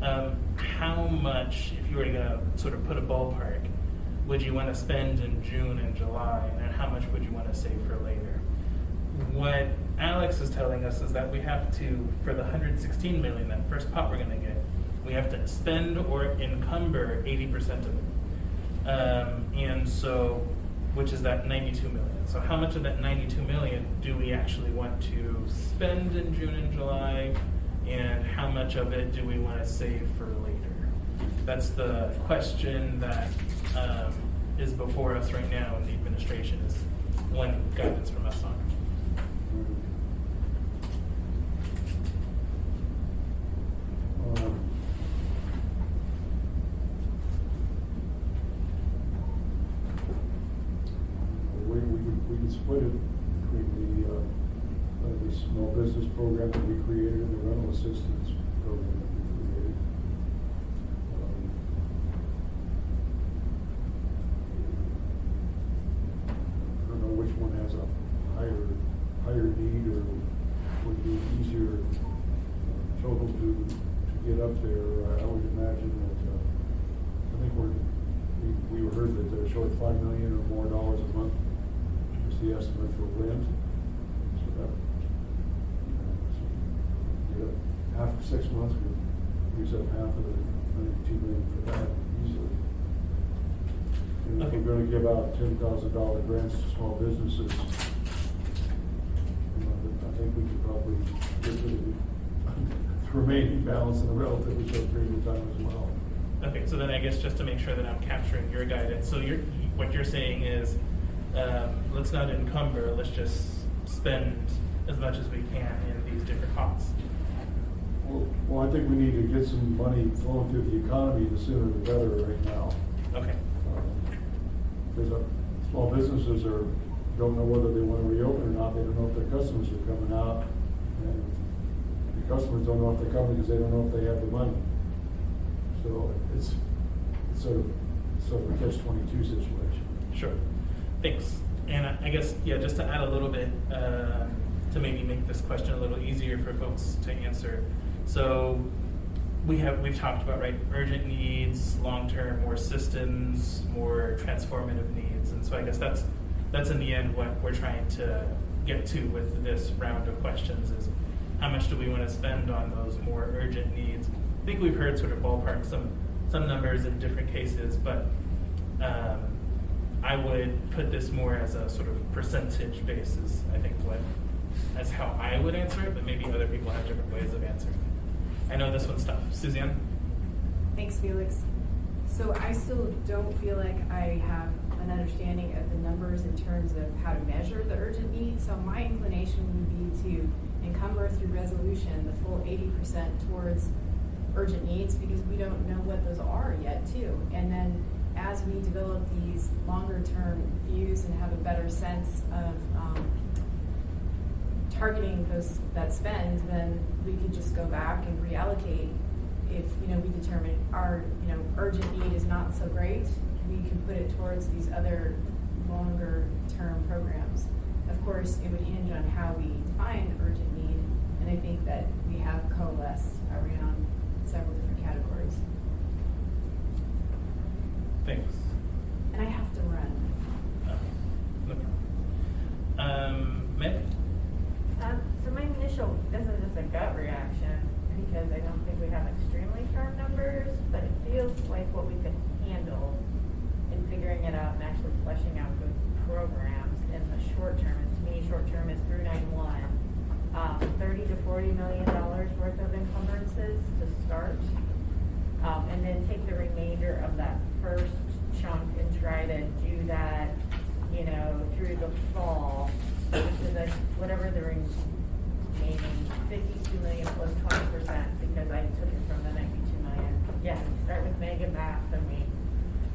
how much, if you were to sort of put a ballpark, would you want to spend in June and July, and then how much would you want to save for later? What Alex is telling us is that we have to, for the 116 million, that first pot we're going to get, we have to spend or encumber 80% of it. And so, which is that 92 million. So how much of that 92 million do we actually want to spend in June and July? And how much of it do we want to save for later? That's the question that is before us right now, and the administration is one guidance from us on. split it between the small business program that we created and the rental assistance program that we created. I don't know which one has a higher need or would be easier total to get up there. I would imagine that I think we heard that they're short $5 million or more dollars a month is the estimate for rent. So that after 6 months we use up half of the $92 million for that easily. And if we're going to give out $10,000 grants to small businesses, I think we could probably get rid of the remaining balance in a relatively short period of time as well. Okay, so then I guess just to make sure that I'm capturing your guidance, so what you're saying is, let's not encumber, let's just spend as much as we can in these different pots. Well, I think we need to get some money flowing through the economy, the sooner the better right now. Okay. Because small businesses don't know whether they want to reopen or not. They don't know if their customers are coming out, and the customers don't know if they're coming because they don't know if they have the money. So it's sort of a catch-22 situation. Sure. Thanks. And I guess, yeah, just to add a little bit to maybe make this question a little easier for folks to answer. So we've talked about, right, urgent needs, long-term, more systems, more transformative needs. And so I guess that's in the end what we're trying to get to with this round of questions is how much do we want to spend on those more urgent needs? I think we've heard sort of ballpark some numbers in different cases, but I would put this more as a sort of percentage basis. I think that's how I would answer it, but maybe other people have different ways of answering it. I know this one's tough. Suzanne? Thanks, Felix. So I still don't feel like I have an understanding of the numbers in terms of how to measure the urgent needs. So my inclination would be to encumber through resolution the full 80% towards urgent needs because we don't know what those are yet too. And then as we develop these longer term views and have a better sense of targeting that spend, then we could just go back and reallocate. If we determine our urgent need is not so great, we can put it towards these other longer term programs. Of course, it would hinge on how we define urgent need, and I think that we have coalesced around several different categories. Thanks. And I have to run. No problem. Meg? So my initial, this is just a gut reaction because I don't think we have extremely firm numbers, but it feels like what we could handle in figuring it out and actually fleshing out good programs in the short term. And to me, short term is through 9/1, $30 to $40 million worth of encumbrances to start, and then take the remainder of that first chunk and try to do that, through the fall, which is whatever the remaining 52 million plus 20%, because I took it from the 92 million. Yeah, start with mega math and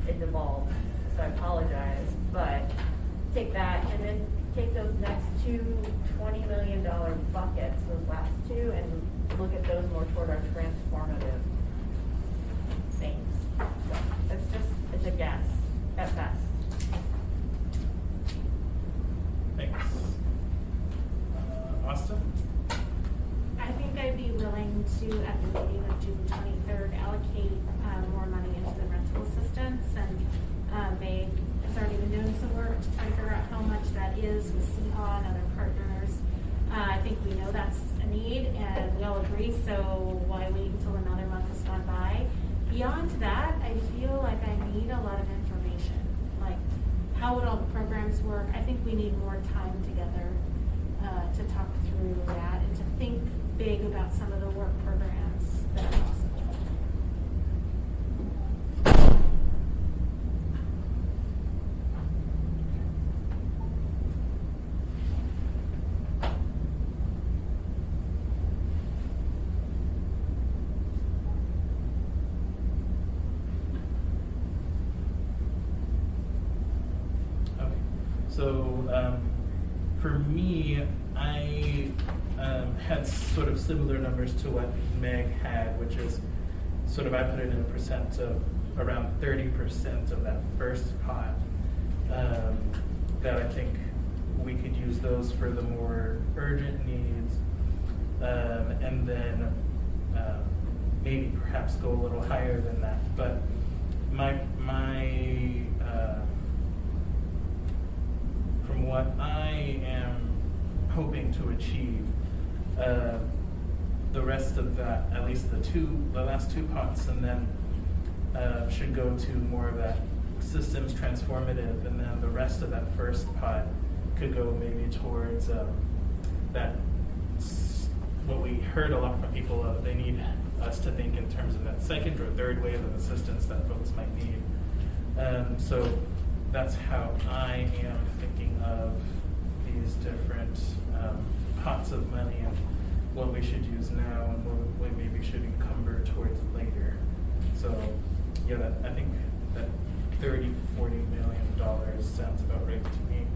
it devolved, so I apologize, but take that and then take those next two $20 million buckets, those last two, and look at those more toward our transformative things. So it's a guess at best. Thanks. Austin? I think I'd be willing to, at the meeting of June 23rd, allocate more money into the rental assistance, and Meg has already been doing some work to try to figure out how much that is with CEHA and other partners. I think we know that's a need, and we all agree, so why wait until another month has gone by? Beyond that, I feel like I need a lot of information, like how would all the programs work? I think we need more time together to talk through that and to think big about some of the work programs that are possible. Okay. So for me, I had sort of similar numbers to what Meg had, which is sort of, I put it in a percent of around 30% of that first pot, that I think we could use those for the more urgent needs, and then maybe perhaps go a little higher than that. But my from what I am hoping to achieve, the rest of that, at least the last two pots, and then should go to more of that systems transformative, and then the rest of that first pot could go maybe towards that, what we heard a lot from people of, they need us to think in terms of that second or third wave of assistance that folks might need. So that's how I am thinking of these different pots of money and what we should use now and what we maybe should encumber towards later. So yeah, I think that $30–40 million sounds about right to me.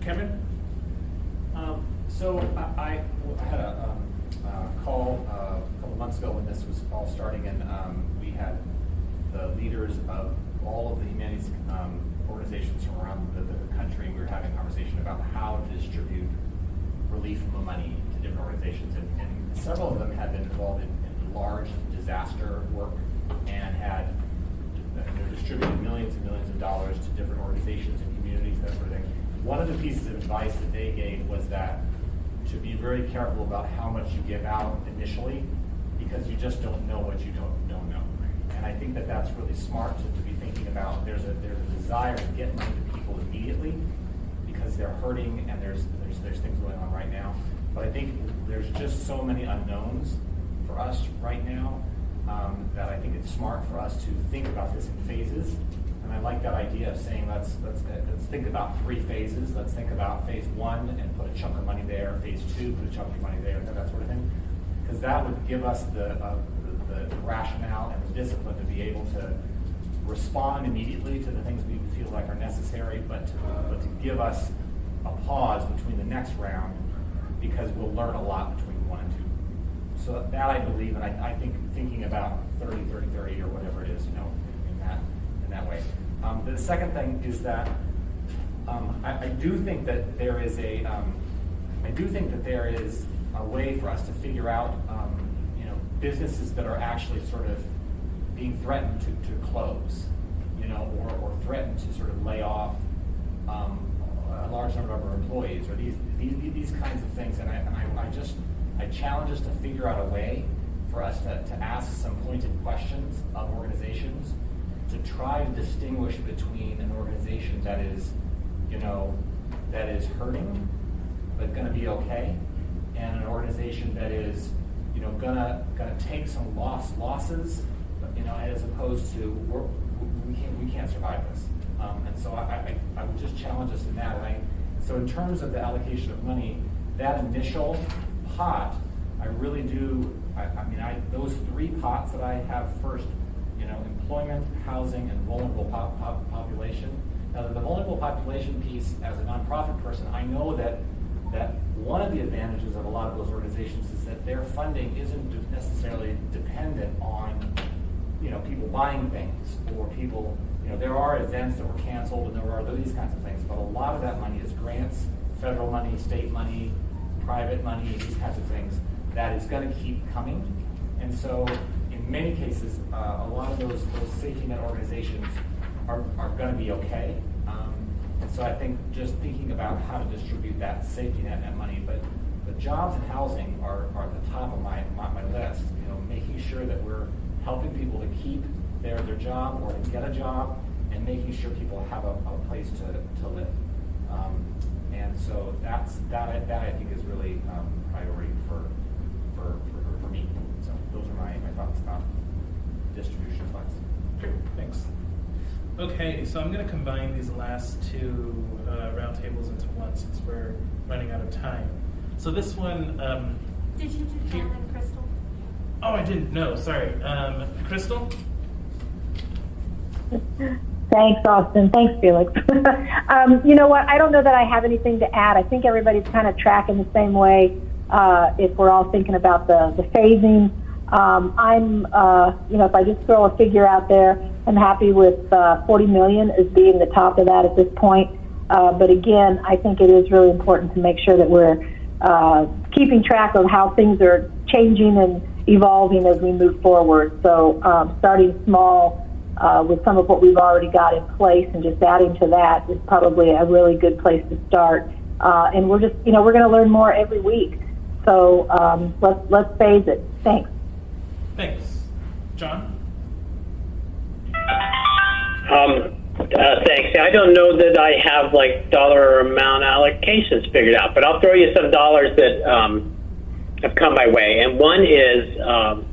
Cameron? So I had a call a couple months ago when this was all starting, and we had the leaders of all of the humanities organizations from around the country. We were having a conversation about how to distribute relief money to different organizations, and several of them had been involved in large disaster work and had distributed millions and millions of dollars to different organizations and communities, that sort of thing. One of the pieces of advice that they gave was that to be very careful about how much you give out initially, because you just don't know what you don't know. And I think that that's really smart to be thinking about. There's a desire to get money to people immediately because they're hurting and there's things going on right now. But I think there's just so many unknowns for us right now that I think it's smart for us to think about this in phases. And I like that idea of saying let's think about 3 phases. Let's think about phase 1 and put a chunk of money there. Phase 2, put a chunk of money there, that sort of thing. Because that would give us the rationale and the discipline to be able to respond immediately to the things we feel like are necessary, but to give us a pause between the next round, because we'll learn a lot between 1 and 2. So that I believe, and I think thinking about 30, 30, 30, or whatever it is, in that way. The second thing is that I do think that there is a way for us to figure out businesses that are actually sort of being threatened to close, or threatened to sort of lay off a large number of our employees, or these kinds of things. And I challenge us to figure out a way for us to ask some pointed questions of organizations to try to distinguish between an organization that is hurting but going to be okay, and an organization that is gonna take some losses, as opposed to we can't survive this. And so I would just challenge us in that. So in terms of the allocation of money, that initial pot, I really do. Those 3 pots that I have first, employment, housing, and vulnerable population. Now, the vulnerable population piece, as a nonprofit person, I know that one of the advantages of a lot of those organizations is that their funding isn't necessarily dependent on, people buying things, or people, there are events that were canceled and there are these kinds of things, but a lot of that money is grants, federal money, state money, private money, these kinds of things that is going to keep coming. And so in many cases, a lot of those safety net organizations are going to be okay. And so I think just thinking about how to distribute that safety net money, but jobs and housing are at the top of my list. Making sure that we're helping people to keep their job or to get a job, and making sure people have a place to live. And so that I think is really priority for me. So those are my thoughts about distribution of funds. Great, thanks. Okay, so I'm going to combine these last 2 roundtables into one since we're running out of time. So this one... Did you do John and Crystal? Oh, I didn't. No, sorry. Crystal? Thanks, Austin. Thanks, Felix. You know what? I don't know that I have anything to add. I think everybody's kind of tracking the same way if we're all thinking about the phasing. If I just throw a figure out there, I'm happy with 40 million as being the top of that at this point. But again, I think it is really important to make sure that we're keeping track of how things are changing and evolving as we move forward. So starting small with some of what we've already got in place and just adding to that is probably a really good place to start. And we're just, we're going to learn more every week. So let's phase it. Thanks. Thanks. John? Thanks. I don't know that I have like dollar amount allocations figured out, but I'll throw you some dollars that have come my way. And one is $9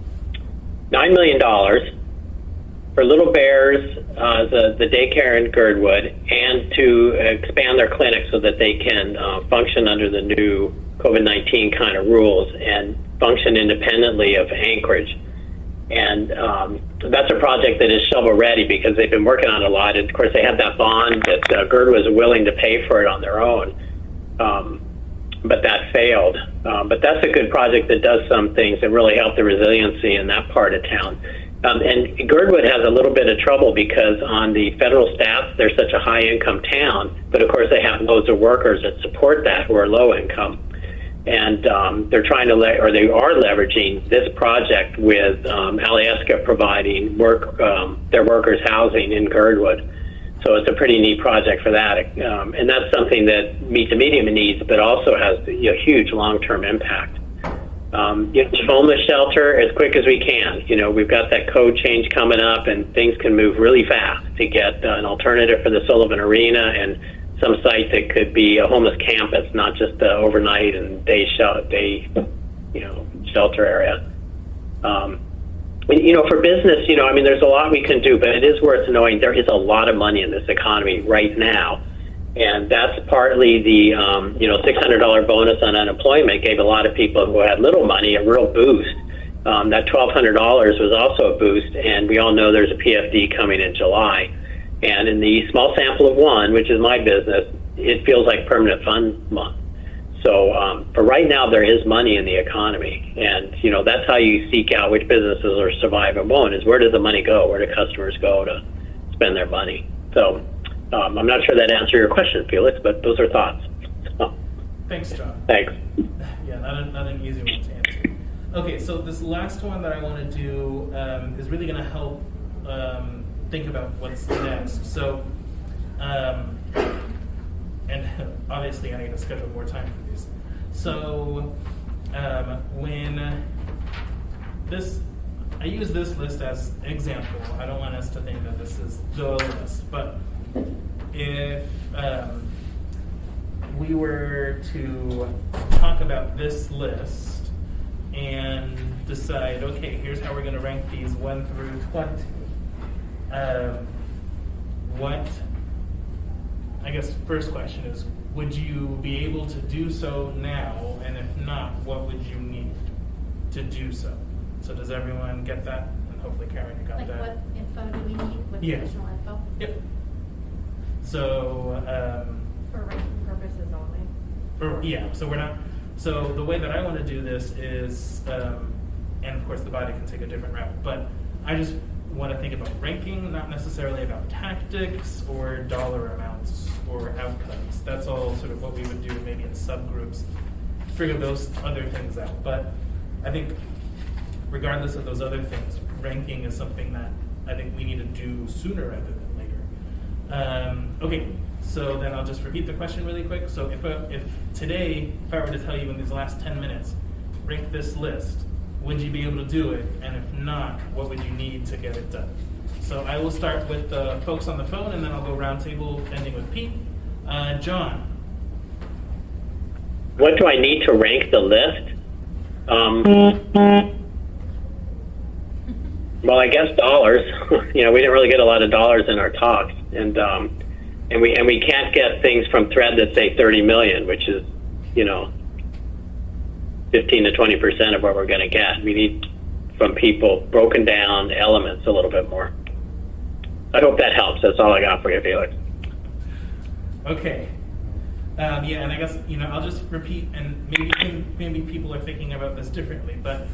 million for Little Bears, the daycare in Girdwood, and to expand their clinic so that they can function under the new COVID-19 kind of rules and function independently of Anchorage. And that's a project that is shovel-ready because they've been working on it a lot. And, of course, they had that bond that Girdwood was willing to pay for it on their own. But that failed. But that's a good project that does some things that really help the resiliency in that part of town. And Girdwood has a little bit of trouble because on the federal stats, they're such a high-income town. But, of course, they have loads of workers that support that who are low-income. And they're trying to, they are leveraging this project with Alyeska providing their workers housing in Girdwood. So it's a pretty neat project for that. And that's something that meets the medium needs, but also has a huge long-term impact. Homeless shelter as quick as we can. We've got that code change coming up, and things can move really fast to get an alternative for the Sullivan Arena and some site that could be a homeless campus, not just the overnight and day shelter area. For business, there's a lot we can do, but it is worth knowing there is a lot of money in this economy right now. And that's partly the, $600 bonus on unemployment gave a lot of people who had little money a real boost. That $1,200 was also a boost, and we all know there's a PFD coming in July. And in the small sample of one, which is my business, it feels like permanent fund month. So for right now, there is money in the economy. And, that's how you seek out which businesses are surviving and won't, is where does the money go? Where do customers go to spend their money? So I'm not sure that answered your question, Felix, but those are thoughts. Thanks, John. Thanks. Yeah, not an easy one to answer. Okay, so this last one that I want to do is really going to help think about what's next. So, and obviously I need to schedule more time for these. So, I use this list as example. I don't want us to think that this is the list, but if we were to talk about this list and decide, okay, here's how we're going to rank these 1 through 20. I guess first question is, would you be able to do so now? And if not, what would you need to do so? So does everyone get that? And hopefully Karen, you got Like that. what info do we need? What Yeah. additional info? Yep. So, For ranking purposes only. so we're not, so the way that I want to do this is, and of course the body can take a different route, but I just want to think about ranking, not necessarily about tactics or dollar amounts or outcomes. That's all sort of what we would do maybe in subgroups, figure those other things out. But I think regardless of those other things, ranking is something that I think we need to do sooner rather than later. Okay, so then I'll just repeat the question really quick. So if today, if I were to tell you in these last 10 minutes, rank this list, would you be able to do it? And if not, what would you need to get it done? So I will start with the folks on the phone, and then I'll go round table, ending with Pete. John. What do I need to rank the list? Well, I guess dollars. We didn't really get a lot of dollars in our talks, and we can't get things from Thread that say 30 million, which is 15 to 20% of what we're going to get. We need from people broken down elements a little bit more. I hope that helps. That's all I got for you, Felix. Okay. Yeah, and I guess, I'll just repeat, and maybe people are thinking about this differently, but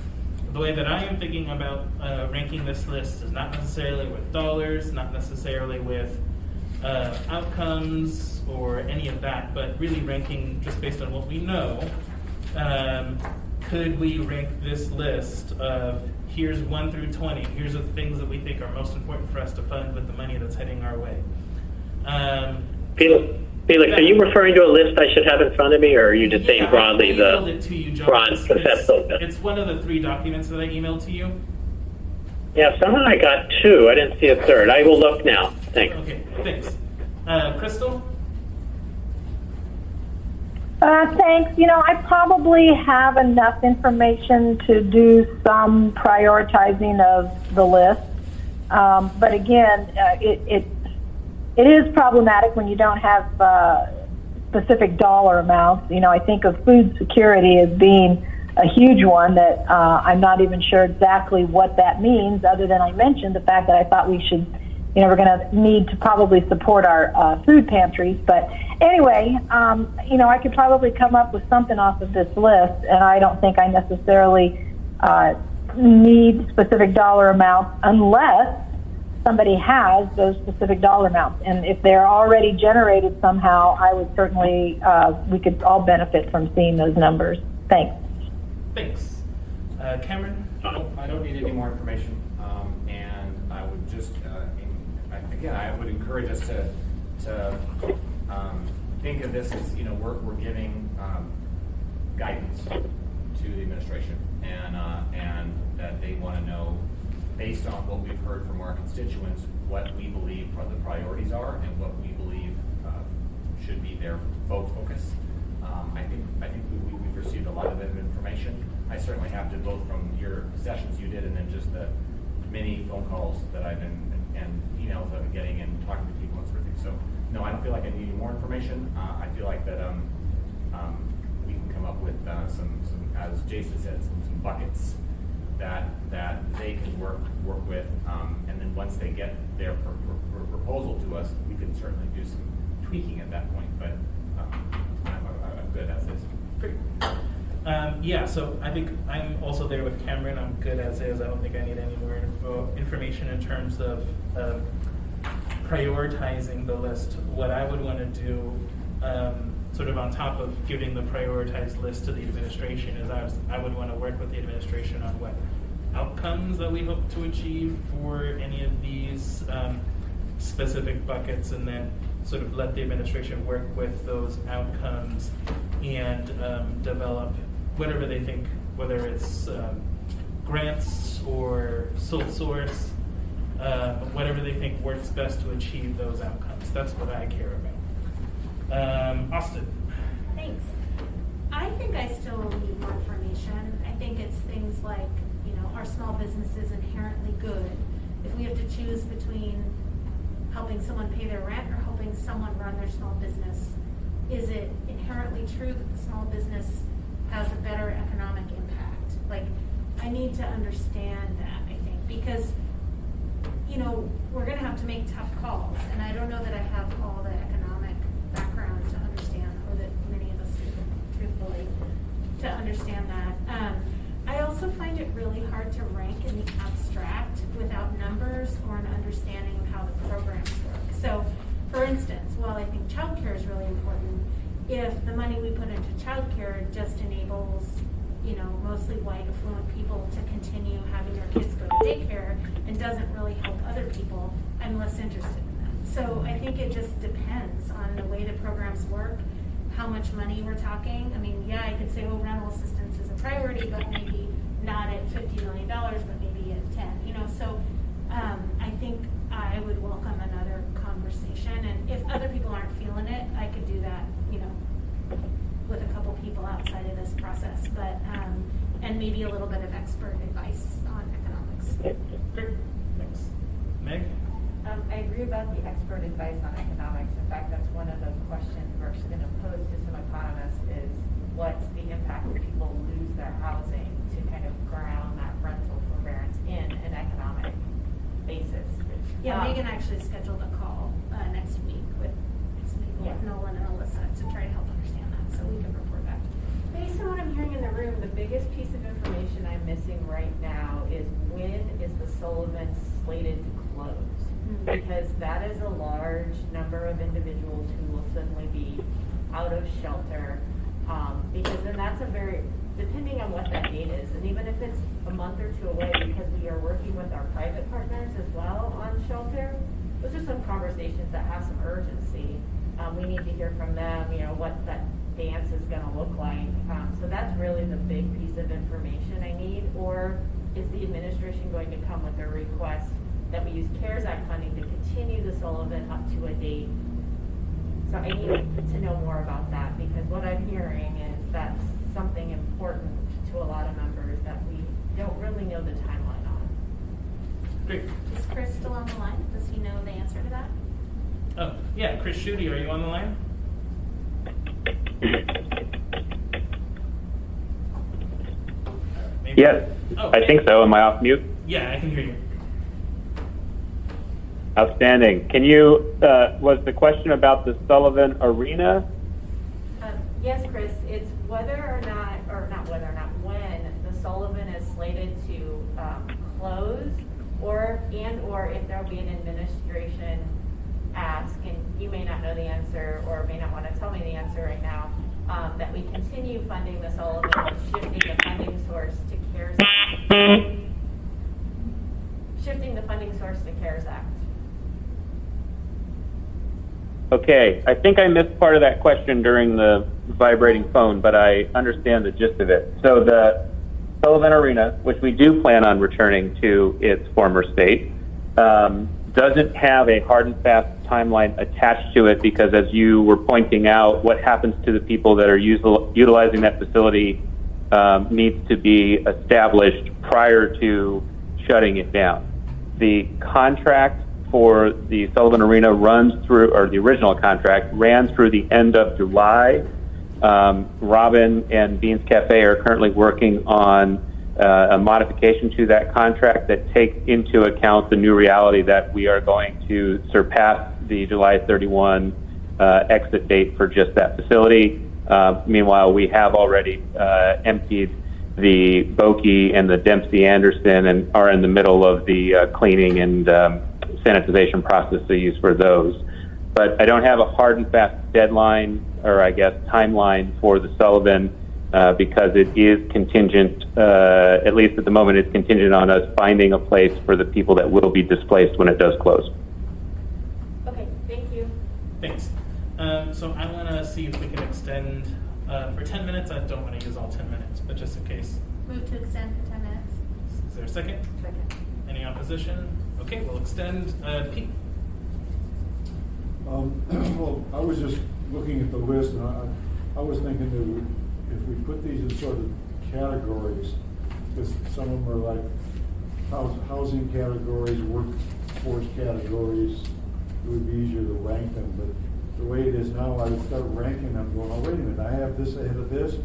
the way that I am thinking about ranking this list is not necessarily with dollars, not necessarily with outcomes or any of that, but really ranking just based on what we know. Could we rank this list of here's 1 through 20, here's the things that we think are most important for us to fund with the money that's heading our way? Felix, are you referring to a list I should have in front of me, or are you just saying broadly I emailed it to you, John. broad conceptual? It's one of the 3 documents that I emailed to you. Yeah, somehow I got 2. I didn't see a third. I will look now. Thanks. Okay, thanks. Crystal? Thanks. I probably have enough information to do some prioritizing of the list. But again, it is problematic when you don't have specific dollar amounts. I think of food security as being a huge one that I'm not even sure exactly what that means, other than I mentioned the fact that I thought we should, we're going to need to probably support our food pantries. But anyway, I could probably come up with something off of this list, and I don't think I necessarily need specific dollar amounts unless somebody has those specific dollar amounts. And if they're already generated somehow, I would certainly, we could all benefit from seeing those numbers. Thanks. Thanks. Cameron? I don't need any more information. And I would just, again, I would encourage us to think of this as, we're giving guidance to the administration, and that they want to know, based on what we've heard from our constituents, what we believe the priorities are and what we believe should be their vote focus. I think we've received a lot of information. I certainly have to, both from your sessions you did and then just the many phone calls that I've been and emails I've been getting and talking to people and sort of things. So no, I don't feel like I need any more information. I feel like that we can come up with some, as Jason said, some buckets that they can work with, and then once they get their proposal to us, we can certainly do some tweaking at that point. But I'm good as is. Great. Yeah, so I think I'm also there with Cameron. I'm good as is. I don't think I need any more information in terms of prioritizing the list. What I would want to do, sort of on top of giving the prioritized list to the administration, is I would want to work with the administration on what outcomes that we hope to achieve for any of these specific buckets, and then sort of let the administration work with those outcomes and develop whatever they think, whether it's grants or sole source, whatever they think works best to achieve those outcomes. That's what I care about. Austin. Thanks. I think I still need more information. I think it's things like, are small businesses inherently good? If we have to choose between helping someone pay their rent or helping someone run their small business, is it inherently true that the small business has a better economic impact? Like, I need to understand that, I think, because, we're going to have to make tough calls, and I don't know that I have all the economic background to understand, or that many of us do, truthfully, to understand that. I also find it really hard to rank in the abstract without numbers or an understanding of how the programs work. So, for instance, while I think childcare is really important, if the money we put into childcare just enables, mostly white affluent people to continue having their kids go to daycare and doesn't really help other people, I'm less interested in that. So I think it just depends on the way the programs work, how much money we're talking. I mean, yeah, I could say, rental assistance is a priority, but maybe not at $50 million, but maybe at 10, So I think I would welcome another conversation. And if other people aren't feeling it, I could do that, with a couple people outside of this process, but, and maybe a little bit of expert advice on economics. Great, thanks. Meg? I agree about the expert advice on economics. In fact, that's one of the questions we're actually going to pose to some economists is what's the impact if people lose their housing, to kind of ground that rental forbearance in an economic basis. Yeah, Megan actually scheduled a call next week with Nolan and Alyssa to try to help understand that, so we can report back. Based on what I'm hearing in the room, the biggest piece of information I'm missing right now is when is the Sullivan slated to close? Because that is a large number of individuals who will suddenly be out of shelter. Because then that's a very, depending on what that date is, and even if it's a month or two away, because we are working with our private partners as well on shelter, those are some conversations that have some urgency. We need to hear from them, what that dance is going to look like. So that's really the big piece of information I need. Or is the administration going to come with a request that we use CARES Act funding to continue the Sullivan up to a date? So I need to know more about that, because what I'm hearing is that's something important to a lot of members that we don't really know the timeline on. Great. Is Chris still on the line? Does he know the answer to that? Oh, yeah, Chris Schutte, are you on the line? Maybe. Yes, Oh, I think so. Am I off mute? Yeah, I can hear you. Outstanding. Can you, was the question about the Sullivan Arena? Yes, Chris, it's whether or not, when the Sullivan is slated to close, or if there'll be an administration ask, and you may not know the answer or may not want to tell me the answer right now, that we continue funding the Sullivan, shifting the funding source to CARES Act. Shifting the funding source to CARES Act. Okay, I think I missed part of that question during the vibrating phone, but I understand the gist of it. So the Sullivan Arena, which we do plan on returning to its former state, doesn't have a hard and fast timeline attached to it, because as you were pointing out, what happens to the people that are utilizing that facility needs to be established prior to shutting it down. The contract for the Sullivan Arena runs through, or the original contract ran through the end of July. Robin and Beans Cafe are currently working on a modification to that contract that takes into account the new reality that we are going to surpass the July 31 exit date for just that facility. Meanwhile, we have already emptied the Boki and the Dempsey Anderson and are in the middle of the cleaning and sanitization processes for those. But I don't have a hard and fast deadline, or I guess timeline, for the Sullivan because it is contingent, at least at the moment, it's contingent on us finding a place for the people that will be displaced when it does close. Okay, thank you. Thanks. So I want to see if we can extend for 10 minutes. I don't want to use all 10 minutes, but just in case. Move to extend for 10 minutes. Is there a second? Second. Any opposition? Okay, we'll extend. Pete. Well, I was just looking at the list, and I was thinking that if we put these in sort of categories, because some of them are like housing categories, workforce categories, it would be easier to rank them. But the way it is now, I would start ranking them, going, oh, wait a minute, I have this ahead of this.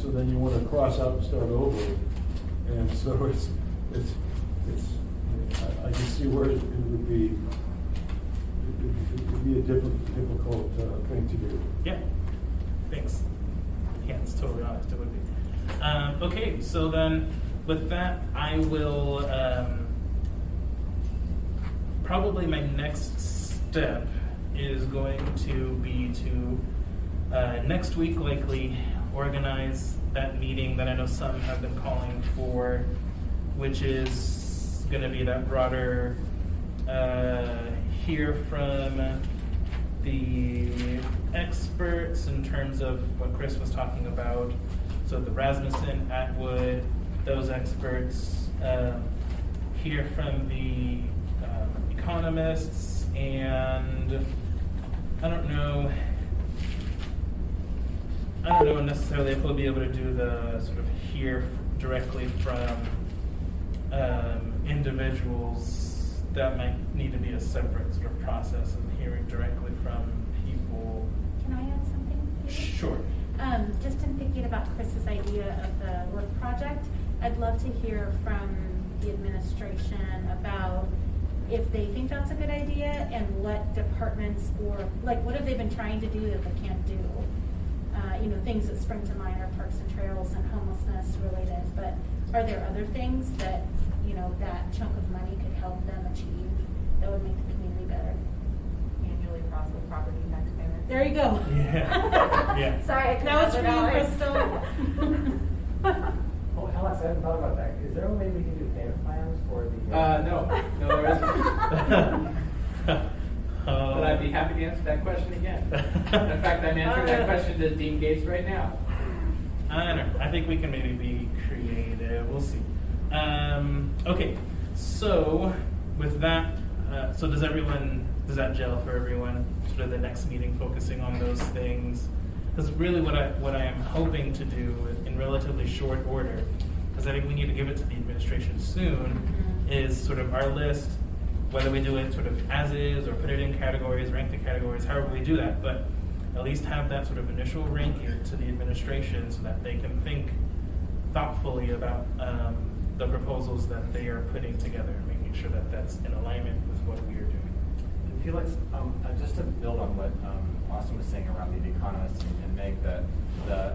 So then you want to cross out and start over. And so I can see where it would be. It would be a difficult thing to do. Yeah. Thanks. Yeah, it's totally honest. It would be. Okay, so then with that, I will probably my next step is going to be to next week likely organize that meeting that I know some have been calling for, which is going to be that broader hear from the experts in terms of what Chris was talking about. So the Rasmussen, Atwood, those experts, hear from the economists, and I don't know necessarily if we'll be able to do the sort of hear directly from individuals. That might need to be a separate sort of process of hearing directly from people. Can I add something? Sure. Just in thinking about Chris's idea of the work project, I'd love to hear from the administration about if they think that's a good idea and what departments or, like, what have they been trying to do that they can't do? Things that spring to mind are parks and trails and homelessness related, but are there other things that, that chunk of money could help them achieve that would make the community better? Annually process property tax payment. There you go. Yeah. Yeah. Sorry, I couldn't That was for remember you, that. Crystal. Oh, Alex, I hadn't thought about that. Is there a way we can do payment plans for the? No, there isn't. But I'd be happy to answer that question again. In fact, I'm answering that question to Dean Gates right now. I don't know. I think we can maybe be creative. We'll see. Okay, so with that, so does that gel for everyone? Sort of the next meeting focusing on those things? Because really what I am hoping to do in relatively short order, because I think we need to give it to the administration soon, is sort of our list, whether we do it sort of as is or put it in categories, rank the categories, however we do that, but at least have that sort of initial ranking to the administration so that they can think thoughtfully about the proposals that they are putting together and making sure that that's in alignment with what we are doing. Felix, just to build on what Austin was saying around the economists and Meg, the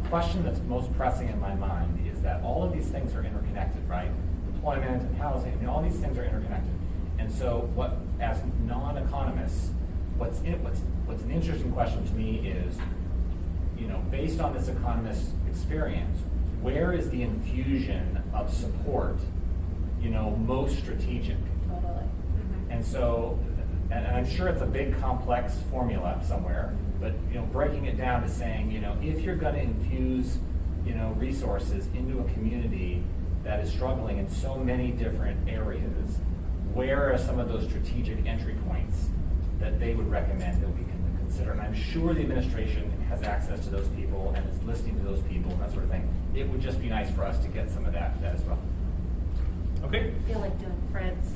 question that's most pressing in my mind is that all of these things are interconnected, right? Employment and housing, all these things are interconnected. And so, as non-economists, what's an interesting question to me is, based on this economist experience, where is the infusion of support, most strategic? Totally. And so, and I'm sure it's a big complex formula somewhere, but breaking it down to saying, if you're going to infuse, resources into a community that is struggling in so many different areas, where are some of those strategic entry points that they would recommend that we can consider? And I'm sure the administration has access to those people and is listening to those people and that sort of thing. It would just be nice for us to get some of that as well. Okay. I feel like doing Fred's.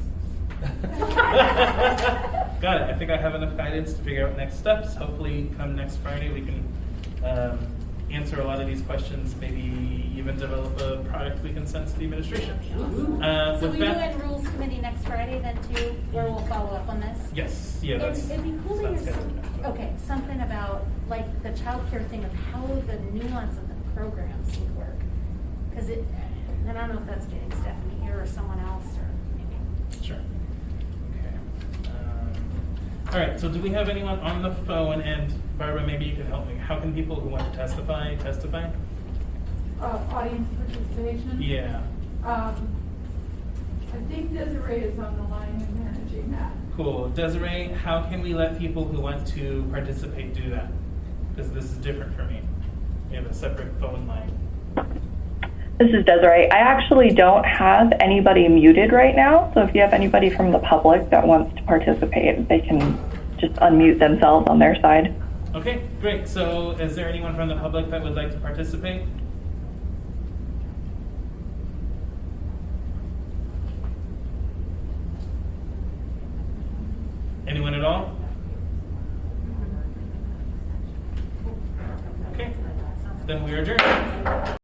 Got it. I think I have enough guidance to figure out next steps. Hopefully, come next Friday, we can answer a lot of these questions. Maybe even develop a product we can send to the administration. So we doing rules committee next Friday then too, where we'll follow up on this? Yes. Yeah. That's. It'd be cool to that's hear scheduled. okay, something about like the childcare thing of how the nuance of the programs would work. Because and I don't know if that's getting Stephanie here or someone else or maybe. Sure. All right, so do we have anyone on the phone? And Barbara, maybe you could help me. How can people who want to testify? Audience participation? Yeah. I think Desiree is on the line and managing that. Cool. Desiree, how can we let people who want to participate do that? Because this is different for me. We have a separate phone line. This is Desiree. I actually don't have anybody muted right now, so if you have anybody from the public that wants to participate, they can just unmute themselves on their side. Okay, great. So is there anyone from the public that would like to participate? Anyone at all? Okay, then we are adjourned.